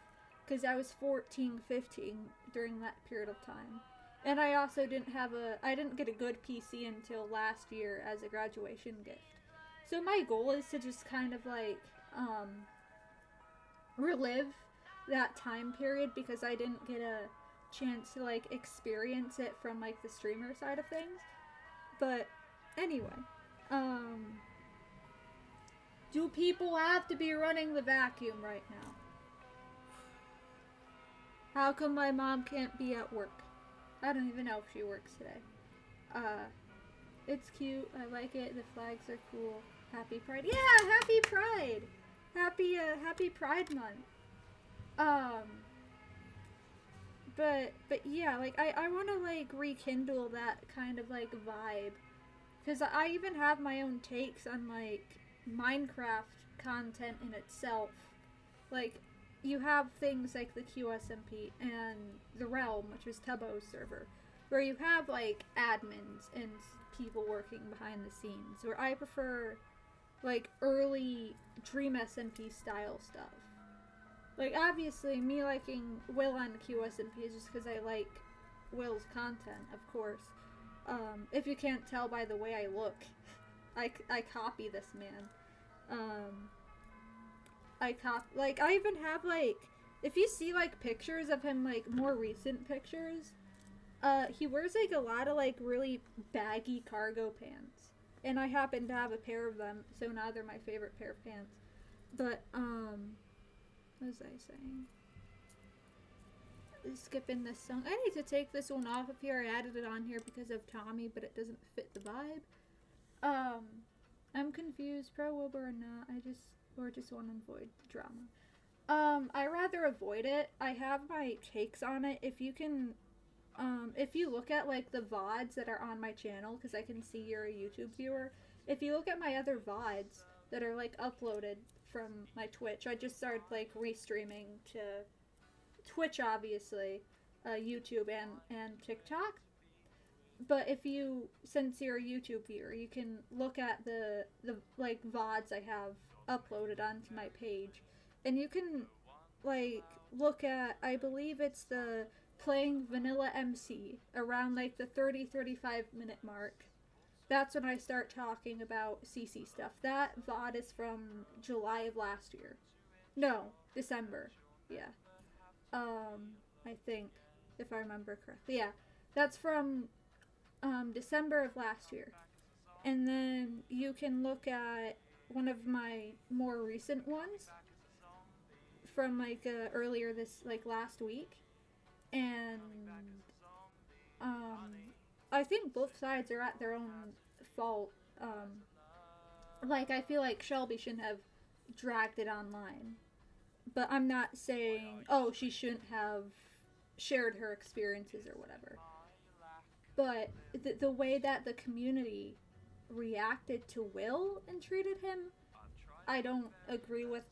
because I was 14, 15 during that period of time. And I also I didn't get a good PC until last year as a graduation gift. So my goal is to just kind of like, relive that time period, because I didn't get a chance to like experience it from like the streamer side of things. But anyway, do people have to be running the vacuum right now? How come my mom can't be at work? I don't even know if she works today. It's cute. I like it. The flags are cool. Happy Pride. Yeah, happy Pride. Happy Pride Month. But yeah, like, I want to, like, rekindle that kind of, like, vibe. Because I even have my own takes on, like, Minecraft content in itself. Like, you have things like the QSMP and the Realm, which is Tubbo's server, where you have, like, admins and people working behind the scenes, where I prefer, like, early Dream SMP style stuff. Like, obviously, me liking Will on QSMP is just because I like Will's content, of course. If you can't tell by the way I look, I copy this man. I even have, like, if you see, like, pictures of him, like, more recent pictures, he wears, like, a lot of, like, really baggy cargo pants. And I happen to have a pair of them, so now they're my favorite pair of pants. But, what was I saying? Skipping this song. I need to take this one off of here. I added it on here because of Tommy, but it doesn't fit the vibe. I'm confused, pro Wilbur or not. Or just want to avoid the drama. I rather avoid it. I have my takes on it. If you can, if you look at, like, the VODs that are on my channel, because I can see you're a YouTube viewer. If you look at my other VODs that are, like, uploaded from my Twitch, I just started, like, restreaming to Twitch, obviously, YouTube, and TikTok. But if you, since you're a YouTube viewer, you can look at the like, VODs I have uploaded onto my page. And you can, like, look at, I believe it's the playing Vanilla MC, around, like, the 30-35 minute mark. That's when I start talking about CC stuff. That VOD is from July of last year. No, December. Yeah. I think, if I remember correctly. Yeah, that's from December of last year. And then you can look at one of my more recent ones from, like, earlier this, like, last week. And I think both sides are at their own fault. Like, I feel like Shelby shouldn't have dragged it online. But I'm not saying, oh, she shouldn't have shared her experiences or whatever. But the way that the community reacted to Will and treated him, I don't agree with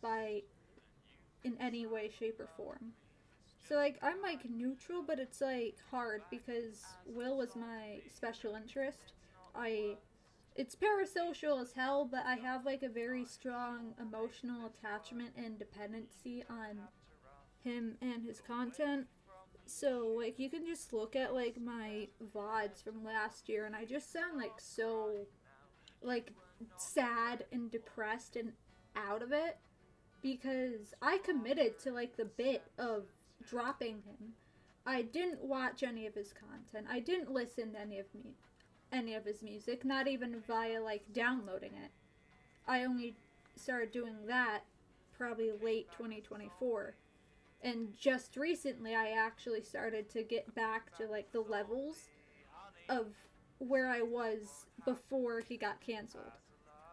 in any way, shape, or form. So, like, I'm, like, neutral, but it's, like, hard because Will was my special interest. It's parasocial as hell, but I have, like, a very strong emotional attachment and dependency on him and his content. So, like, you can just look at, like, my VODs from last year, and I just sound, like, so, like, sad and depressed and out of it. because I committed to like the bit of dropping him. I didn't watch any of his content. I didn't listen to any of his music, not even via like downloading it. I only started doing that probably late 2024. And just recently I actually started to get back to like the levels of where I was before he got canceled.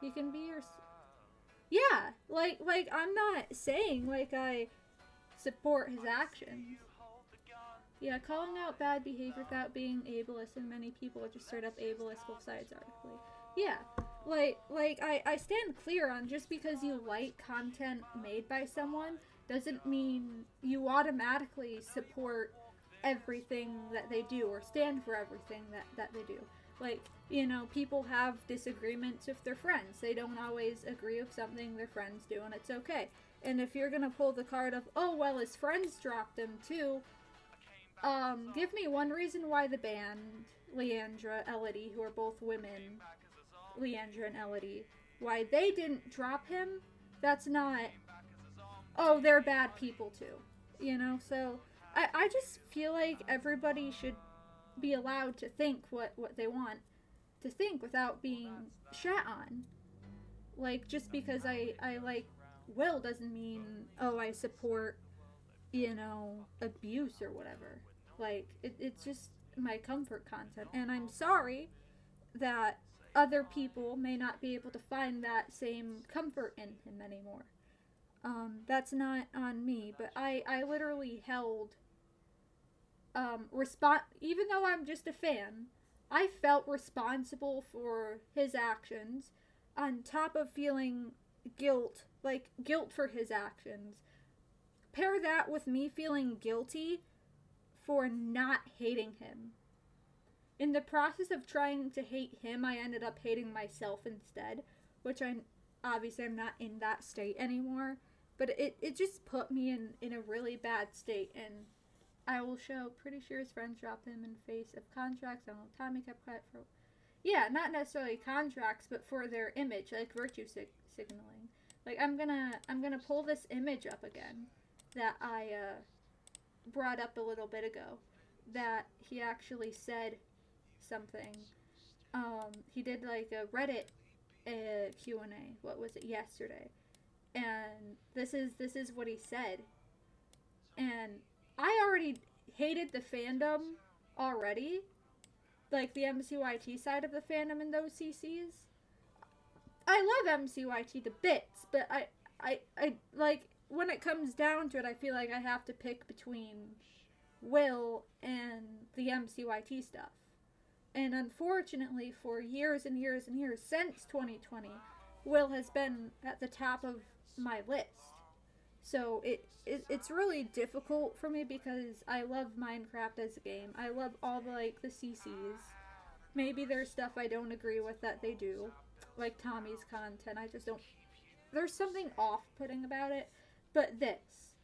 You can be your... Yeah, like I'm not saying like I support his actions. Yeah, calling out bad behavior without being ableist, and many people are just straight up ableist both sides article. Yeah, like I stand clear on just because you like content made by someone doesn't mean you automatically support everything that they do or stand for everything that they do. Like, you know, people have disagreements with their friends. They don't always agree with something their friends do, and it's okay. And if you're gonna pull the card of, oh, well, his friends dropped him too, give me one reason why the band, Leandra, Elodie, who are both women, Leandra and Elodie, why they didn't drop him. That's not, oh, they're bad people too. You know, so I just feel like everybody should be allowed to think what they want to think without being shat on. Like, just because I like Will doesn't mean, oh, I support, you know, abuse or whatever. Like, it's just my comfort content. And I'm sorry that other people may not be able to find that same comfort in him anymore. That's not on me, but I literally held even though I'm just a fan, I felt responsible for his actions on top of feeling guilt for his actions. Pair that with me feeling guilty for not hating him. In the process of trying to hate him, I ended up hating myself instead, which I'm not in that state anymore, but it just put me in a really bad state. And I will show, pretty sure his friends dropped him in face of contracts. I don't know, Tommy kept quiet for... Yeah, not necessarily contracts, but for their image, like virtue signaling. Like, I'm gonna pull this image up again that I brought up a little bit ago, that he actually said something. He did like a Reddit Q&A. What was it, yesterday? And this is what he said. And I already hated the fandom already, like the MCYT side of the fandom in those CCs. I love MCYT to bits, but I like, when it comes down to it, I feel like I have to pick between Will and the MCYT stuff. And unfortunately, for years and years and years since 2020, Will has been at the top of my list. So it's really difficult for me because I love Minecraft as a game. I love all the CCs. Maybe there's stuff I don't agree with that they do, like Tommy's content. I just don't. There's something off-putting about it. But this,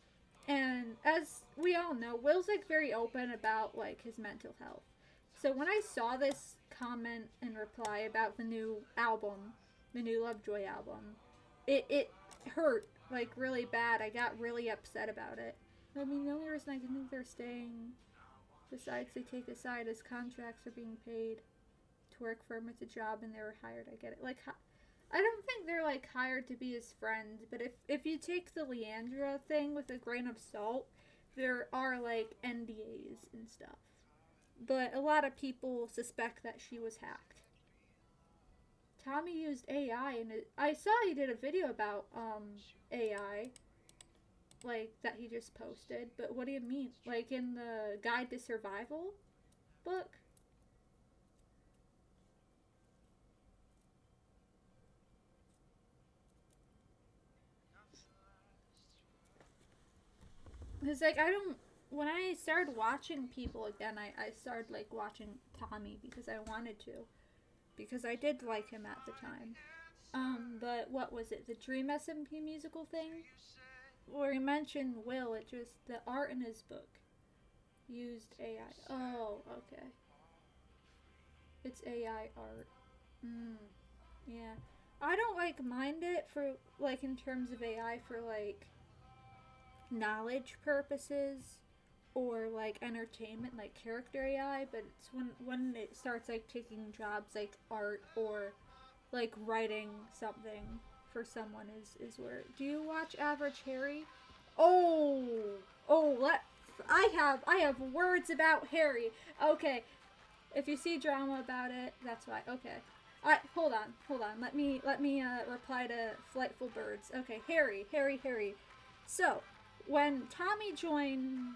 and as we all know, Will's very open about his mental health. So when I saw this comment and reply about the new album, the new Lovejoy album, it hurt really bad. I got really upset about it. I mean, the only reason I can think they're staying, besides they take a side, is contracts are being paid to work for him. It's a job and they were hired. I get it. I don't think they're hired to be his friend, but if you take the Leandra thing with a grain of salt, there are NDAs and stuff. But a lot of people suspect that she was hacked. Tommy used AI, and I saw he did a video about AI, that he just posted. But what do you mean? In the Guide to Survival book? Because, when I started watching people again, I started, watching Tommy because I wanted to. Because I did like him at the time. But what was it? The Dream SMP musical thing? Where he mentioned Will, the art in his book used AI. Oh, okay. It's AI art. Yeah. I don't like mind it for like in terms of AI for like knowledge purposes or like entertainment, like character AI, but it's when it starts like taking jobs like art or like writing something for someone is where. Do you watch Average Harry? Oh, I have words about Harry. Okay, if you see drama about it, that's why. Okay, hold on. Let me reply to Flightful Birds. Okay, Harry. So, when Tommy joined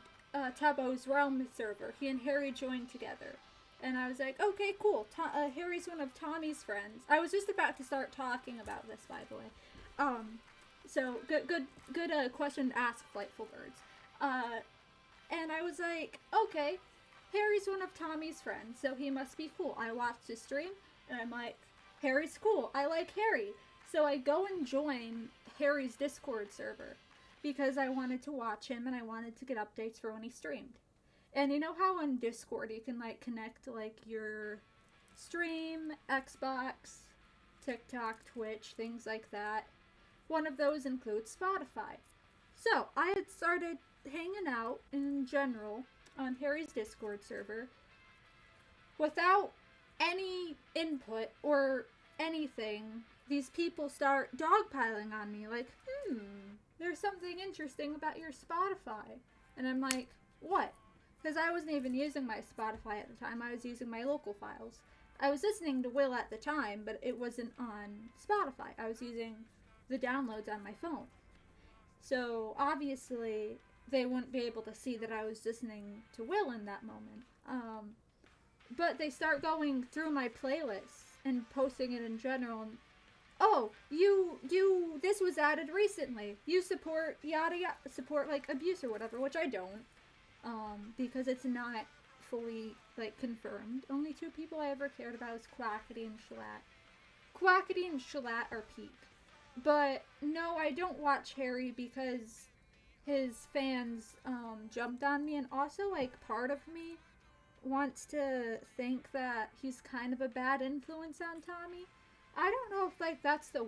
Tubbo's Realm server, he and Harry joined together. And I was like, okay, cool. Harry's one of Tommy's friends. I was just about to start talking about this, by the way. So good question to ask, Flightful Birds. And I was like, okay, Harry's one of Tommy's friends, so he must be cool. I watched his stream, and I'm like, Harry's cool. I like Harry. So I go and join Harry's Discord server because I wanted to watch him and I wanted to get updates for when he streamed. And you know how on Discord you can like connect like your stream, Xbox, TikTok, Twitch, things like that. One of those includes Spotify. So I had started hanging out in general on Harry's Discord server without any input or anything. These people start dogpiling on me like, there's something interesting about your Spotify. And I'm like, what? Because I wasn't even using my Spotify at the time. I was using my local files. I was listening to Will at the time, but it wasn't on Spotify. I was using the downloads on my phone. So, obviously, they wouldn't be able to see that I was listening to Will in that moment. But they start going through my playlists and posting it in general. And, oh, this was added recently. You support yada yada, support like abuse or whatever, which I don't. Because it's not fully, like, confirmed. Only two people I ever cared about was Quackity and Shalat. Quackity and Shalat are peak. But, no, I don't watch Harry because his fans, jumped on me, and also, like, part of me wants to think that he's kind of a bad influence on Tommy. I don't know if, like, that's the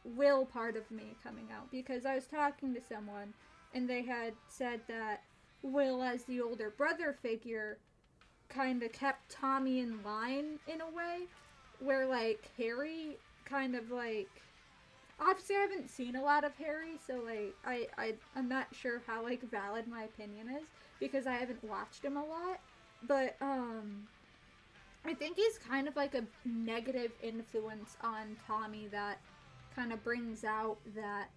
Will part of me coming out, because I was talking to someone, and they had said that Will, as the older brother figure, kind of kept Tommy in line in a way, where, like, Harry kind of, like, obviously I haven't seen a lot of Harry, so, like, I'm not sure how, like, valid my opinion is, because I haven't watched him a lot, but, I think he's kind of, like, a negative influence on Tommy that kind of brings out that,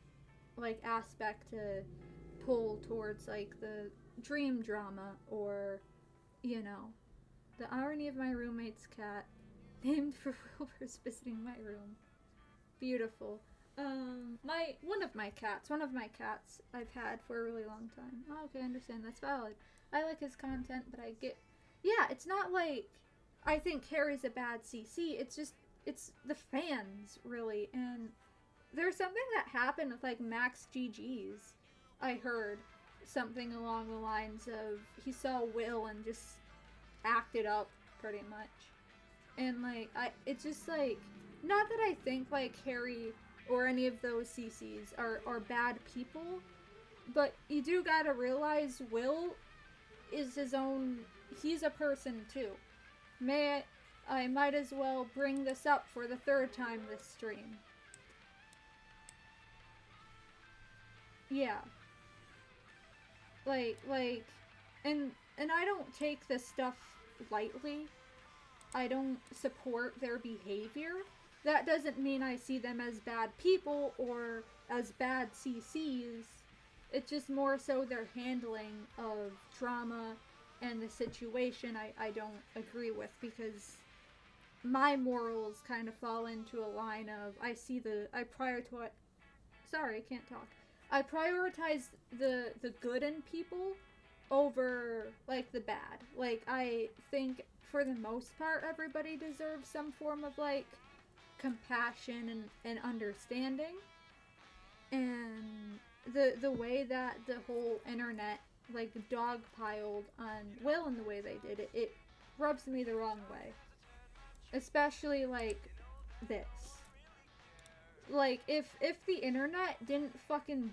like, aspect to pull towards, like, the dream drama, or, you know, the irony of my roommate's cat, named for Wilbur's visiting my room. Beautiful. One of my cats I've had for a really long time. Oh, okay, I understand, that's valid. I like his content, but yeah, it's not like I think Harry's a bad CC, it's the fans, really, and there's something that happened with, like, Max GG's, I heard something along the lines of he saw Will and just acted up pretty much. And, like, it's just, like, not that I think, like, Harry or any of those CCs are bad people, but you do gotta realize Will is he's a person too. I might as well bring this up for the third time this stream. Yeah. Like, and I don't take this stuff lightly. I don't support their behavior. That doesn't mean I see them as bad people or as bad CCs. It's just more so their handling of drama and the situation I don't agree with, because my morals kind of fall into a line of I prioritize the good in people over, like, the bad. Like, I think for the most part everybody deserves some form of, like, compassion and understanding. And the way that the whole internet, like, dogpiled on Will in the way they did it rubs me the wrong way. Especially, like, this. like, if the internet didn't fucking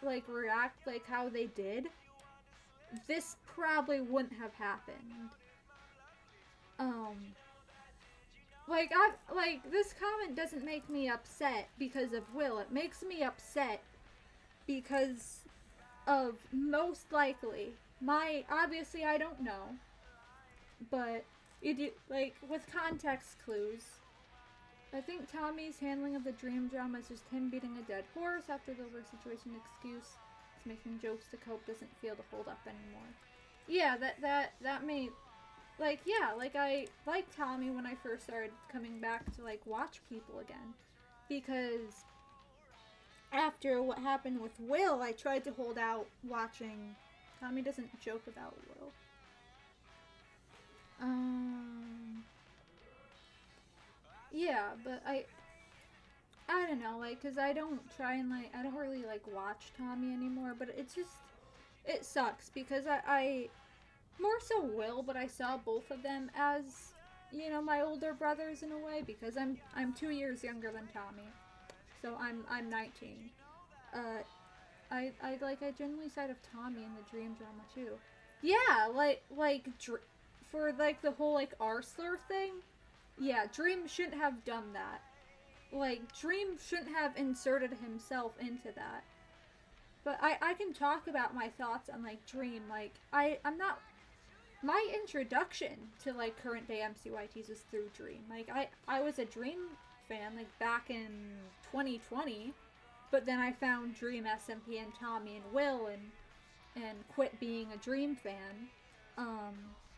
react like how they did, this probably wouldn't have happened. This comment doesn't make me upset because of Will. It makes me upset because of, most likely, obviously I don't know, but with context clues, I think Tommy's handling of the dream drama is just him beating a dead horse after the Wilbur situation excuse. He's making jokes to cope, doesn't feel to hold up anymore. Yeah, that may, I liked Tommy when I first started coming back to, watch people again. Because after what happened with Will, I tried to hold out watching. Tommy doesn't joke about Will. Yeah, but I don't know, cause I don't really, watch Tommy anymore, but it sucks, because I more so Will, but I saw both of them as, my older brothers in a way, because I'm 2 years younger than Tommy, so I'm 19. I generally side of Tommy in the dream drama too. Yeah, for the whole Arsler thing. Yeah, Dream shouldn't have done that. Dream shouldn't have inserted himself into that. But I can talk about my thoughts on Dream. I'm not. My introduction to current day MCYTs was through Dream. I was a Dream fan back in 2020, but then I found Dream, SMP, and Tommy and Will, and quit being a Dream fan.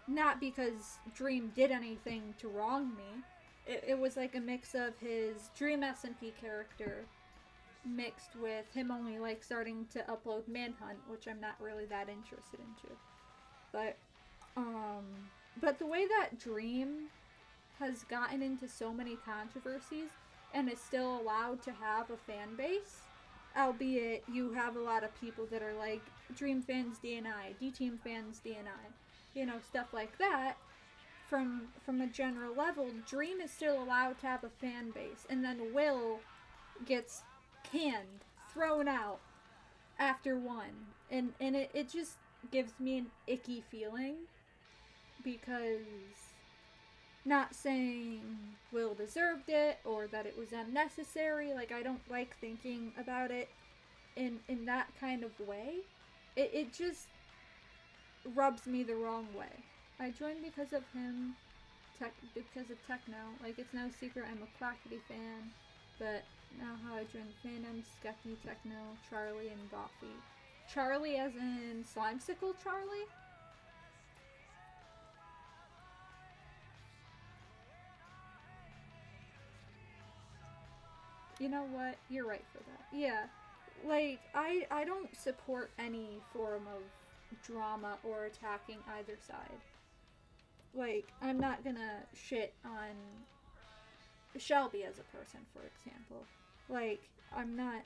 Not because Dream did anything to wrong me. It was a mix of his Dream SMP character mixed with him only starting to upload Manhunt, which I'm not really that interested into. But the way that Dream has gotten into so many controversies and is still allowed to have a fan base, albeit you have a lot of people that are Dream fans DNI, D-Team fans DNI, stuff like that. From a general level, Dream is still allowed to have a fan base, and then Will gets canned, thrown out after one, and it just gives me an icky feeling, because, not saying Will deserved it or that it was unnecessary, I don't like thinking about it in that kind of way. It just rubs me the wrong way. I joined because of him, because of Techno. It's no secret I'm a Quackity fan, but now how I joined the fandom, Skepty, Techno, Charlie, and Boffy. Charlie as in Slimesicle Charlie? You know what? You're right for that. Yeah. I don't support any form of drama or attacking either side. I'm not gonna shit on Shelby as a person, for example. I'm not...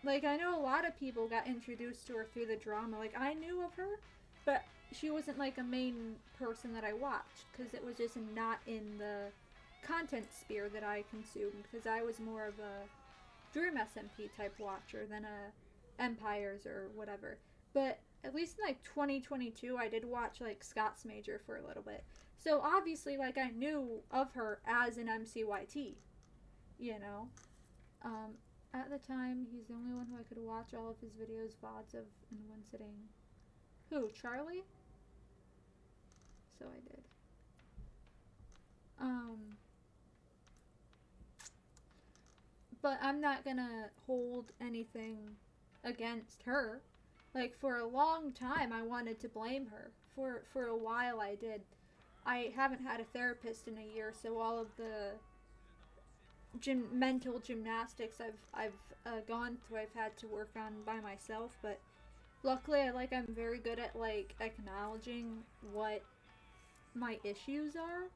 I know a lot of people got introduced to her through the drama. I knew of her, but she wasn't, a main person that I watched, because it was just not in the content sphere that I consumed, because I was more of a Dream SMP type watcher than a Empires or whatever. But at least in 2022, I did watch Scott's Major for a little bit. So obviously I knew of her as an MCYT, At the time, he's the only one who I could watch all of his videos VODs of in one sitting. Who, Charlie? So I did. But I'm not gonna hold anything against her. For a long time, I wanted to blame her. For a while, I did. I haven't had a therapist in a year, so all of the mental gymnastics I've gone through, I've had to work on by myself. But luckily, I'm very good at acknowledging what my issues are,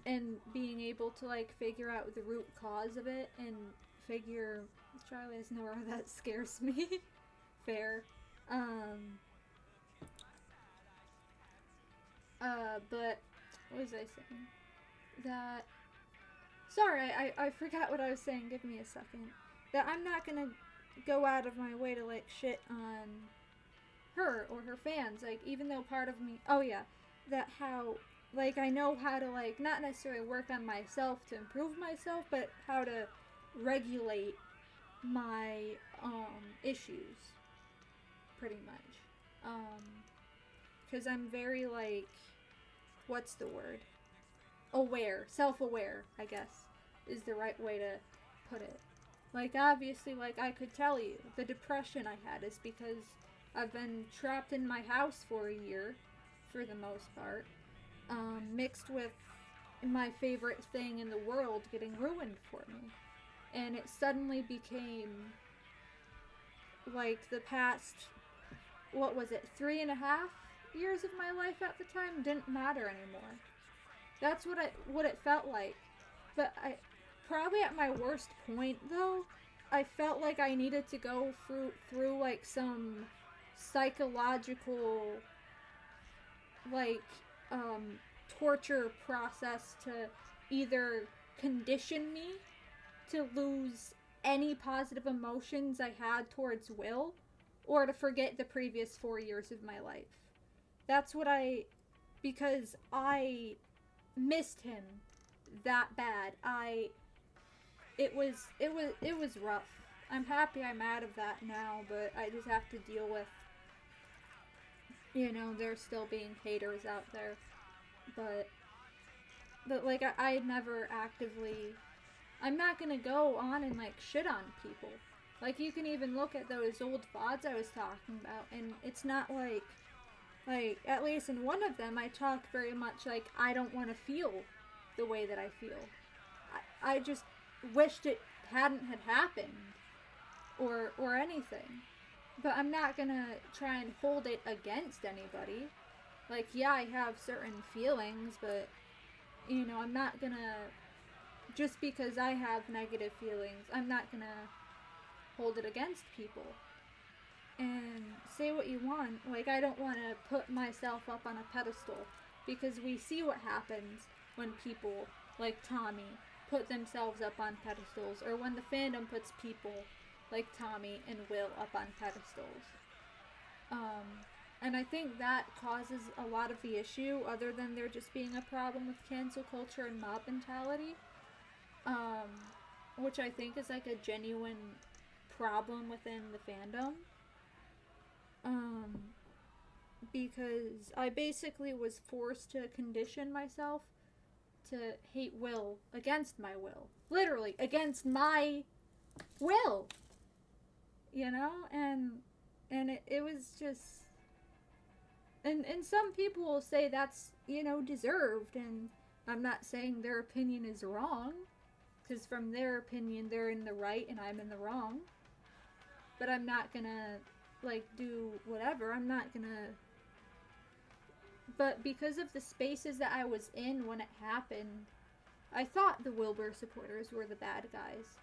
and being able to figure out the root cause of it, and figure Charlie has nowhere that scares me. Fair. But what was I saying? That Sorry, I forgot what I was saying. Give me a second. That I'm not gonna go out of my way to, like, shit on her or her fans. Like, even though part of me... Oh, yeah. That how... Like, I know how to, like, not necessarily work on myself to improve myself, but how to regulate my, issues. Pretty much. Because I'm very, like... What's the word? Aware. Self-aware, I guess, is the right way to put it. Like, obviously, like, I could tell you, the depression I had is because I've been trapped in my house for a year, for the most part, mixed with my favorite thing in the world getting ruined for me. And it suddenly became, like, the past, what was it, 3.5 years of my life at the time didn't matter anymore. That's what it felt like. But I probably at my worst point though, I felt like I needed to go through like some psychological like torture process to either condition me to lose any positive emotions I had towards Will, or to forget the previous 4 years of my life. That's what because I missed him that bad. It was rough. I'm happy I'm out of that now, but I just have to deal with, you know, there still being haters out there. But like, I never actively, I'm not gonna go on and, like, shit on people. Like, you can even look at those old VODs I was talking about, and it's not like, at least in one of them, I talk very much like, I don't want to feel the way that I feel. I just wished it hadn't had happened, or anything. But I'm not gonna try and hold it against anybody. Like, yeah, I have certain feelings, but, you know, I'm not gonna, just because I have negative feelings, I'm not gonna hold it against people. And say what you want. Like, I don't want to put myself up on a pedestal, because we see what happens when people like Tommy put themselves up on pedestals, or when the fandom puts people like Tommy and Will up on pedestals. And I think that causes a lot of the issue, other than there just being a problem with cancel culture and mob mentality, which I think is like a genuine problem within the fandom. Because I basically was forced to condition myself to hate Will against my will. Literally, against my will. You know? And it was just... And some people will say that's, you know, deserved, and I'm not saying their opinion is wrong, because from their opinion, they're in the right and I'm in the wrong. But I'm not gonna, like, do whatever. I'm not gonna... But because of the spaces that I was in when it happened, I thought the Wilbur supporters were the bad guys.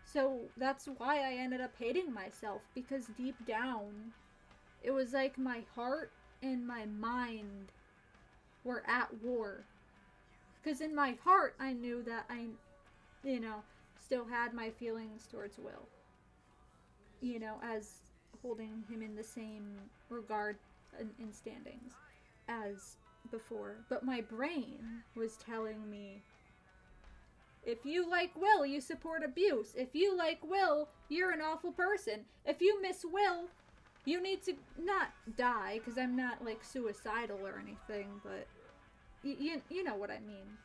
So that's why I ended up hating myself, because deep down, it was like my heart and my mind were at war. Because in my heart, I knew that I, you know, still had my feelings towards Will. You know, as holding him in the same regard in standings as before. But my brain was telling me, if you like Will, you support abuse. If you like Will, you're an awful person. If you miss Will, you need to not die, because I'm not, like, suicidal or anything, but you know what I mean.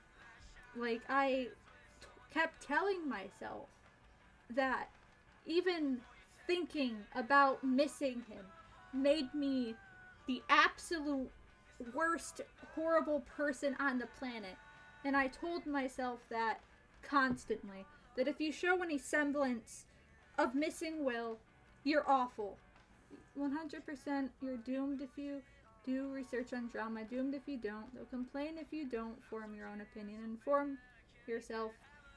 Like, I kept telling myself that even thinking about missing him made me the absolute worst, horrible person on the planet. And I told myself that constantly, that if you show any semblance of missing Will, you're awful. 100% you're doomed if you do research on drama, doomed if you don't. They'll complain if you don't form your own opinion, inform yourself.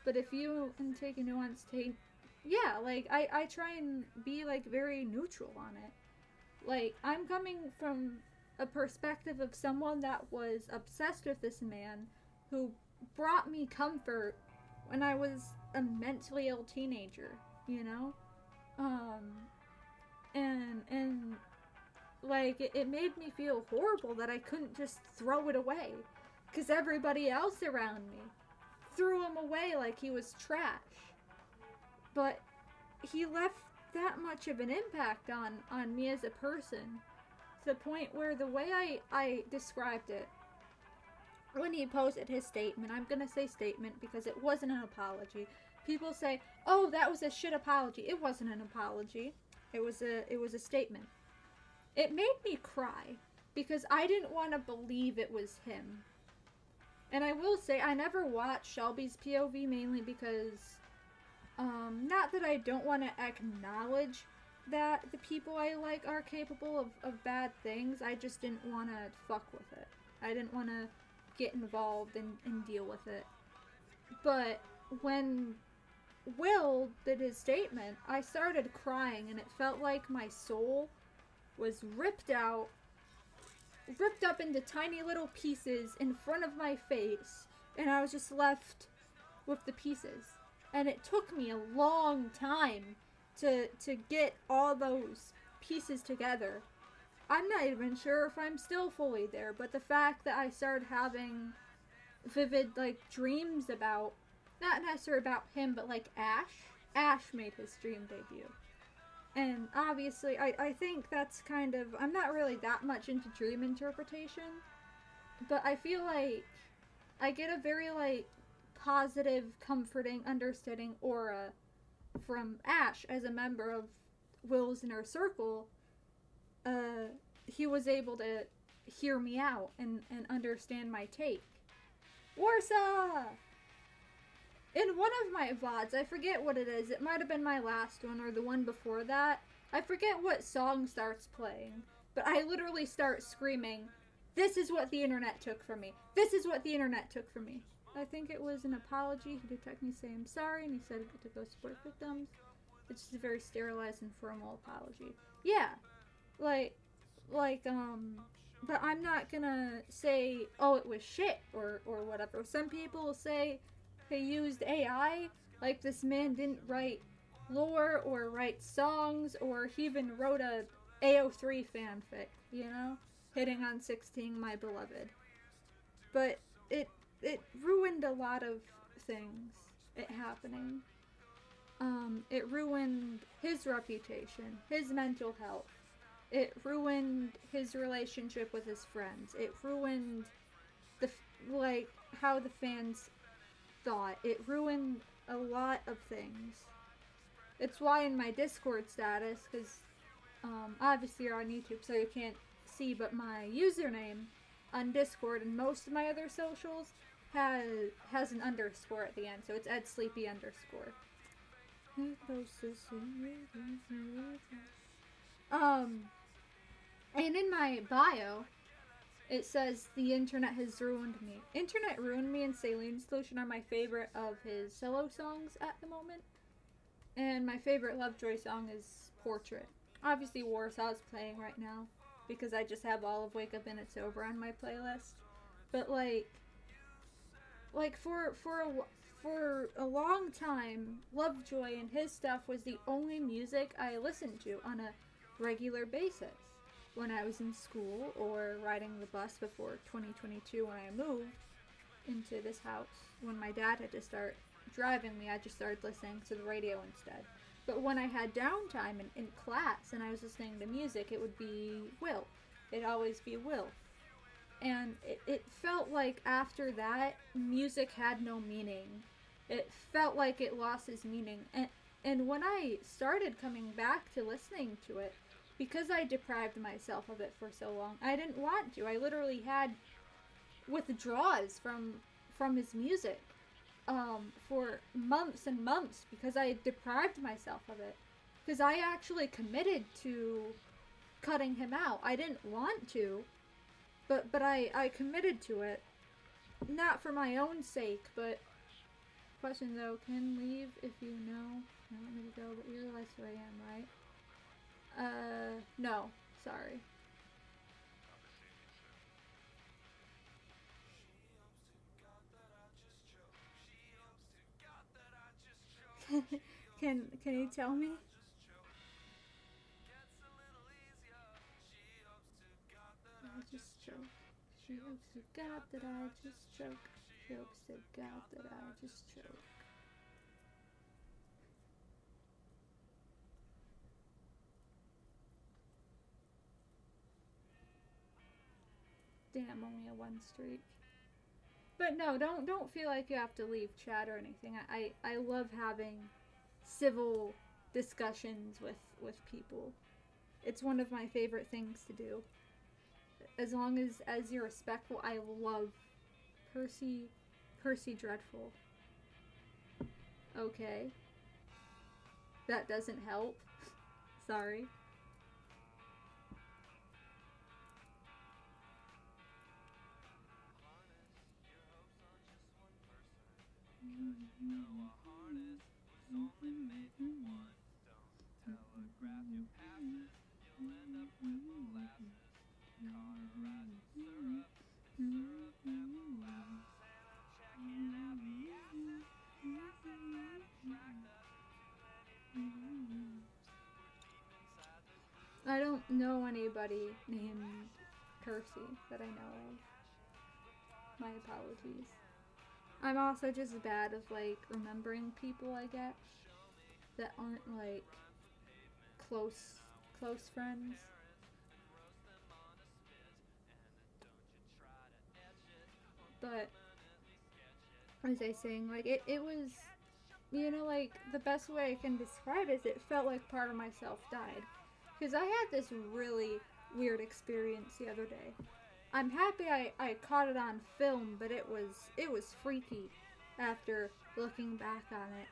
But if you can take a nuanced take, yeah, like, I try and be, like, very neutral on it. Like, I'm coming from a perspective of someone that was obsessed with this man who brought me comfort when I was a mentally ill teenager, you know? And like, it made me feel horrible that I couldn't just throw it away. Because everybody else around me threw him away like he was trash. But he left that much of an impact on me as a person, to the point where the way I described it, when he posted his statement, I'm gonna say statement because it wasn't an apology. People say, oh, that was a shit apology. It wasn't an apology. It was a statement. It made me cry because I didn't want to believe it was him. And I will say, I never watched Shelby's POV mainly because, not that I don't want to acknowledge that the people I like are capable of bad things. I just didn't want to fuck with it. I didn't want to get involved and deal with it. But when Will did his statement, I started crying, and it felt like my soul was ripped up into tiny little pieces in front of my face, and I was just left with the pieces. And it took me a long time to get all those pieces together. I'm not even sure if I'm still fully there, but the fact that I started having vivid, like, dreams about, not necessarily about him, but like Ash made his dream debut. And obviously, I think that's kind of, I'm not really that much into dream interpretation, but I feel like I get a very, like, positive, comforting, understanding aura from Ash as a member of Will's inner circle. He was able to hear me out and understand my take. Warsaw! In one of my VODs, I forget what it is, it might have been my last one or the one before that, I forget what song starts playing, but I literally start screaming, this is what the internet took from me. This is what the internet took from me. I think it was an apology. He did technically say I'm sorry, and he said to go support victims. It's just a very sterilized and formal apology. Yeah, but I'm not gonna say, oh, it was shit, or whatever. Some people will say he used AI, like this man didn't write lore or write songs, or he even wrote a AO3 fanfic, you know? Hitting on 16, my beloved. But it ruined a lot of things, it happening. It ruined his reputation, his mental health. It ruined his relationship with his friends. It ruined how the fans thought. It ruined a lot of things. It's why in my Discord status, because obviously you're on YouTube so you can't see, but my username on Discord and most of my other socials has an underscore at the end, so it's @sleepy_. And in my bio, it says, the internet has ruined me. Internet Ruined Me and Saline Solution are my favorite of his solo songs at the moment. And my favorite Lovejoy song is Portrait. Obviously Warsaw's playing right now, because I just have all of Wake Up and It's Over on my playlist. But like for a long time, Lovejoy and his stuff was the only music I listened to on a regular basis. When I was in school or riding the bus before 2022 when I moved into this house. When my dad had to start driving me, I just started listening to the radio instead. But when I had downtime in class and I was listening to music, it would be Will. It'd always be Will. And it felt like after that, music had no meaning. It felt like it lost its meaning. And when I started coming back to listening to it, because I deprived myself of it for so long, I didn't want to. I literally had withdrawals from his music for months and months because I deprived myself of it. Because I actually committed to cutting him out. I didn't want to, but I committed to it. Not for my own sake, but... Question though, can leave if you know. I don't need to go, but you realize who I am, right? No. Sorry. Can you tell me? I just choke. She hopes to God that I just choke. She hopes to God that I just choke. Damn, only a 1 streak. But no, don't feel like you have to leave chat or anything. I love having civil discussions with people. It's one of my favorite things to do. As long as you're respectful, I love Percy Dreadful. Okay. That doesn't help. Sorry. I don't know anybody named Percy that I know of. My apologies. I'm also just bad of like remembering people, I guess, that aren't like close friends. But as I was saying, like it was, you know, like the best way I can describe it is it felt like part of myself died. Because I had this really weird experience the other day. I'm happy I caught it on film, but it was freaky after looking back on it.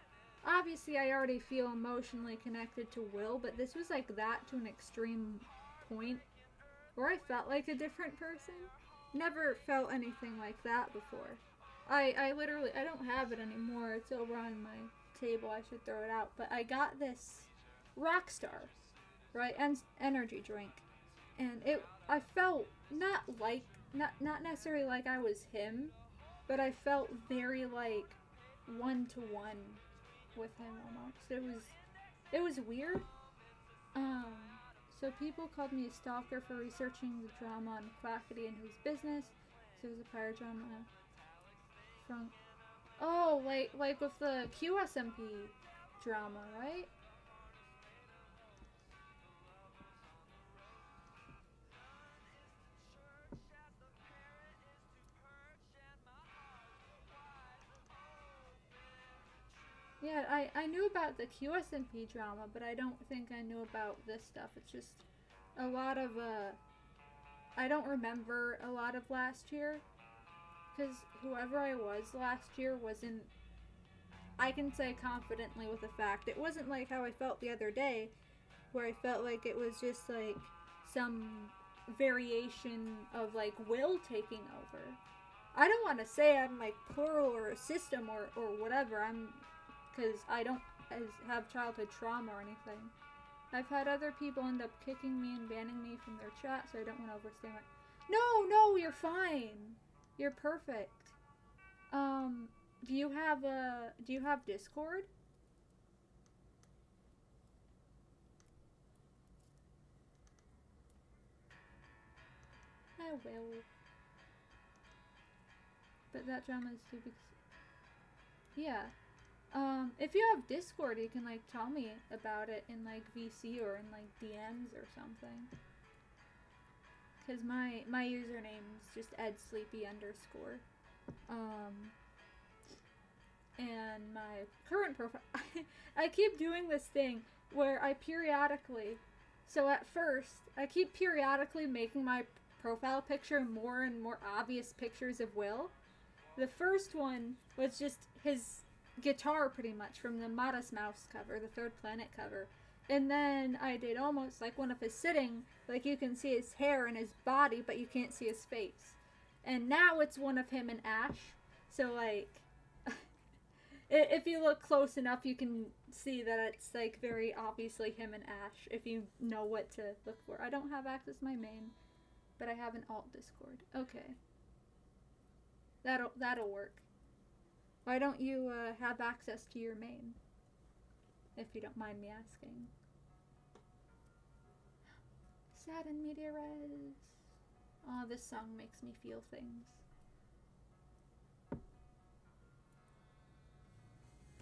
Obviously, I already feel emotionally connected to Will, but this was like that to an extreme point where I felt like a different person. Never felt anything like that before. I literally, I don't have it anymore. It's over on my table. I should throw it out. But I got this Rockstar, right, and energy drink, and I felt not necessarily like I was him, but I felt very like 1-to-1 with him almost. It was weird. So people called me a stalker for researching the drama on Quackity and Whose Business. So it was a prior drama from, oh, like with the QSMP drama, right? Yeah, I knew about the QSMP drama, but I don't think I knew about this stuff. It's just a lot of, I don't remember a lot of last year, because whoever I was last year wasn't, I can say confidently with the fact, it wasn't like how I felt the other day, where I felt like it was just like some variation of like Will taking over. I don't want to say I'm like plural or a system or whatever, because I don't have childhood trauma or anything. I've had other people end up kicking me and banning me from their chat, so I don't want to overstay my... No, you're fine. You're perfect. Do you have Discord? I will. But that drama is too big. Yeah. If you have Discord, you can like tell me about it in like VC or in like DMs or something. Cause my username is just edsleepy_. And my current profile, I keep doing this thing where I periodically, so at first, I keep periodically making my profile picture more and more obvious pictures of Will. The first one was just his guitar pretty much from the Modest Mouse cover, the Third Planet cover. And then I did almost like one of his sitting, like you can see his hair and his body, but you can't see his face. And now it's one of him and Ash. So like, if you look close enough, you can see that it's like very obviously him and Ash, if you know what to look for. I don't have access to my main, but I have an alt Discord. Okay. That'll work. Why don't you have access to your main? if you don't mind me asking. Sad and media res. Oh, this song makes me feel things.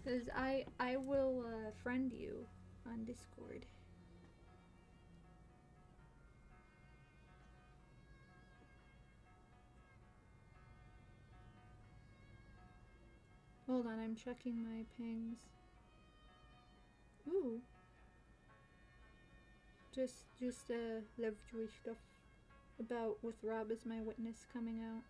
Because I will friend you on Discord. Hold on, I'm checking my pings. Ooh. Just Lovejoy stuff about With Rob as My Witness coming out.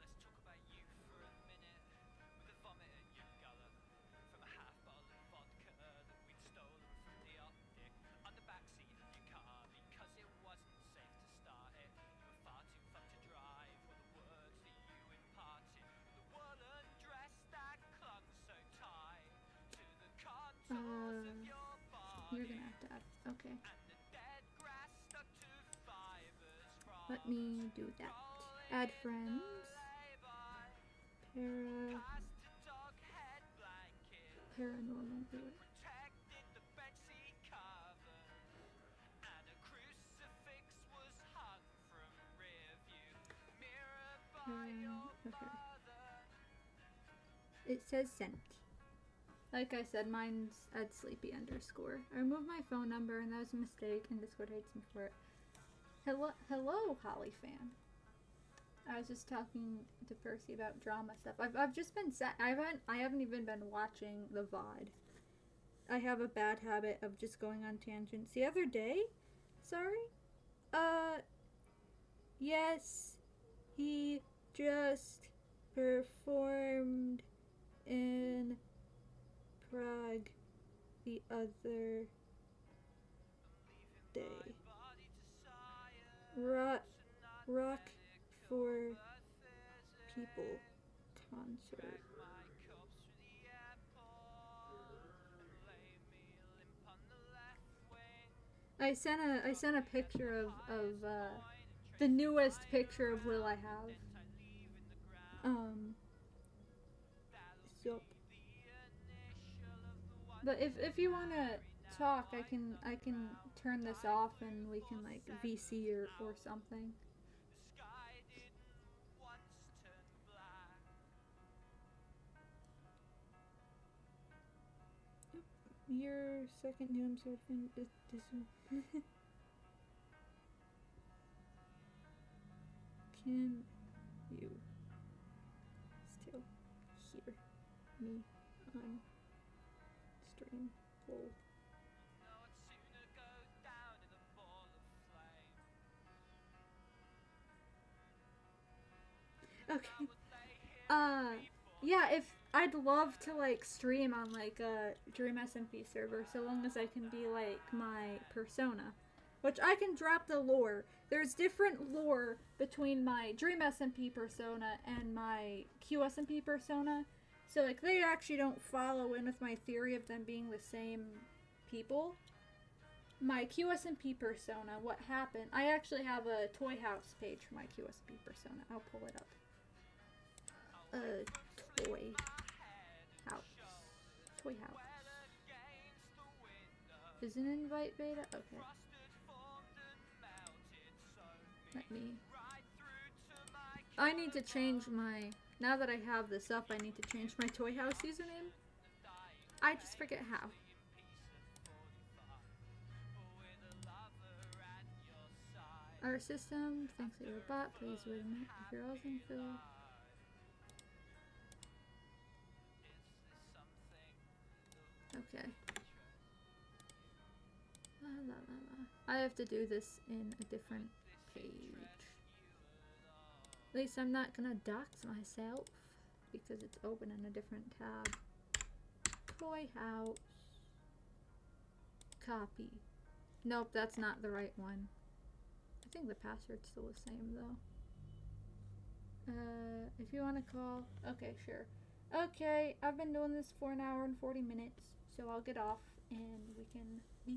Let's talk about you for a minute. With a vomit at your gullet from a half bottle of vodka that we'd stolen from the optic on the backseat of your car because it wasn't safe to start it. You were far too fucked to drive. Were the words that you imparted. The woolen dress that clung so tight to the contours of your body. You're gonna have to add. Okay. And the dead grass stuck to fibers from Let me do that. Add friends. Paranormal. Do it. protected the bedseat cover, and a crucifix was hung from rear view mirror by your Okay. mother. It says sent. Like I said, mine's at sleepy underscore. I removed my phone number and that was a mistake and Discord hates me for it. Hello, Holly fan. I was just talking to Percy about drama stuff. I've just been sad. I haven't even been watching the VOD. I have a bad habit of just going on tangents. The other day, yes, he just performed in Prague the other day. Rock for People concert. I sent a picture of the newest picture of Will I have. Yup. But if you wanna talk, I can turn this off and we can like VC or something. Yep. Your second new episode is this one. Can you still hear me on stream? Lol. Okay. Yeah, if I'd love to like stream on like a Dream SMP server so long as I can be like my persona. Which I can drop the lore. There's different lore between my Dream SMP persona and my QSMP persona. So like they actually don't follow in with my theory of them being the same people. My QSMP persona, what happened? I actually have a Toy House page for my QSMP persona. I'll pull it up. Toy House. Toy House. Is an invite beta? Okay. Let me... I need to change my... Now that I have this up, I need to change my Toy House username. I just forget how. Our system thinks that you're a bot. Please wait a minute. If you're also fill... Okay. La, la, la, la. I have to do this in a different page. At least I'm not gonna dox myself because it's open in a different tab. Toy House. Copy. Nope, that's not the right one. I think the password's still the same though. If you want to call, okay, sure. Okay, I've been doing this for an hour and 40 minutes, so I'll get off and we can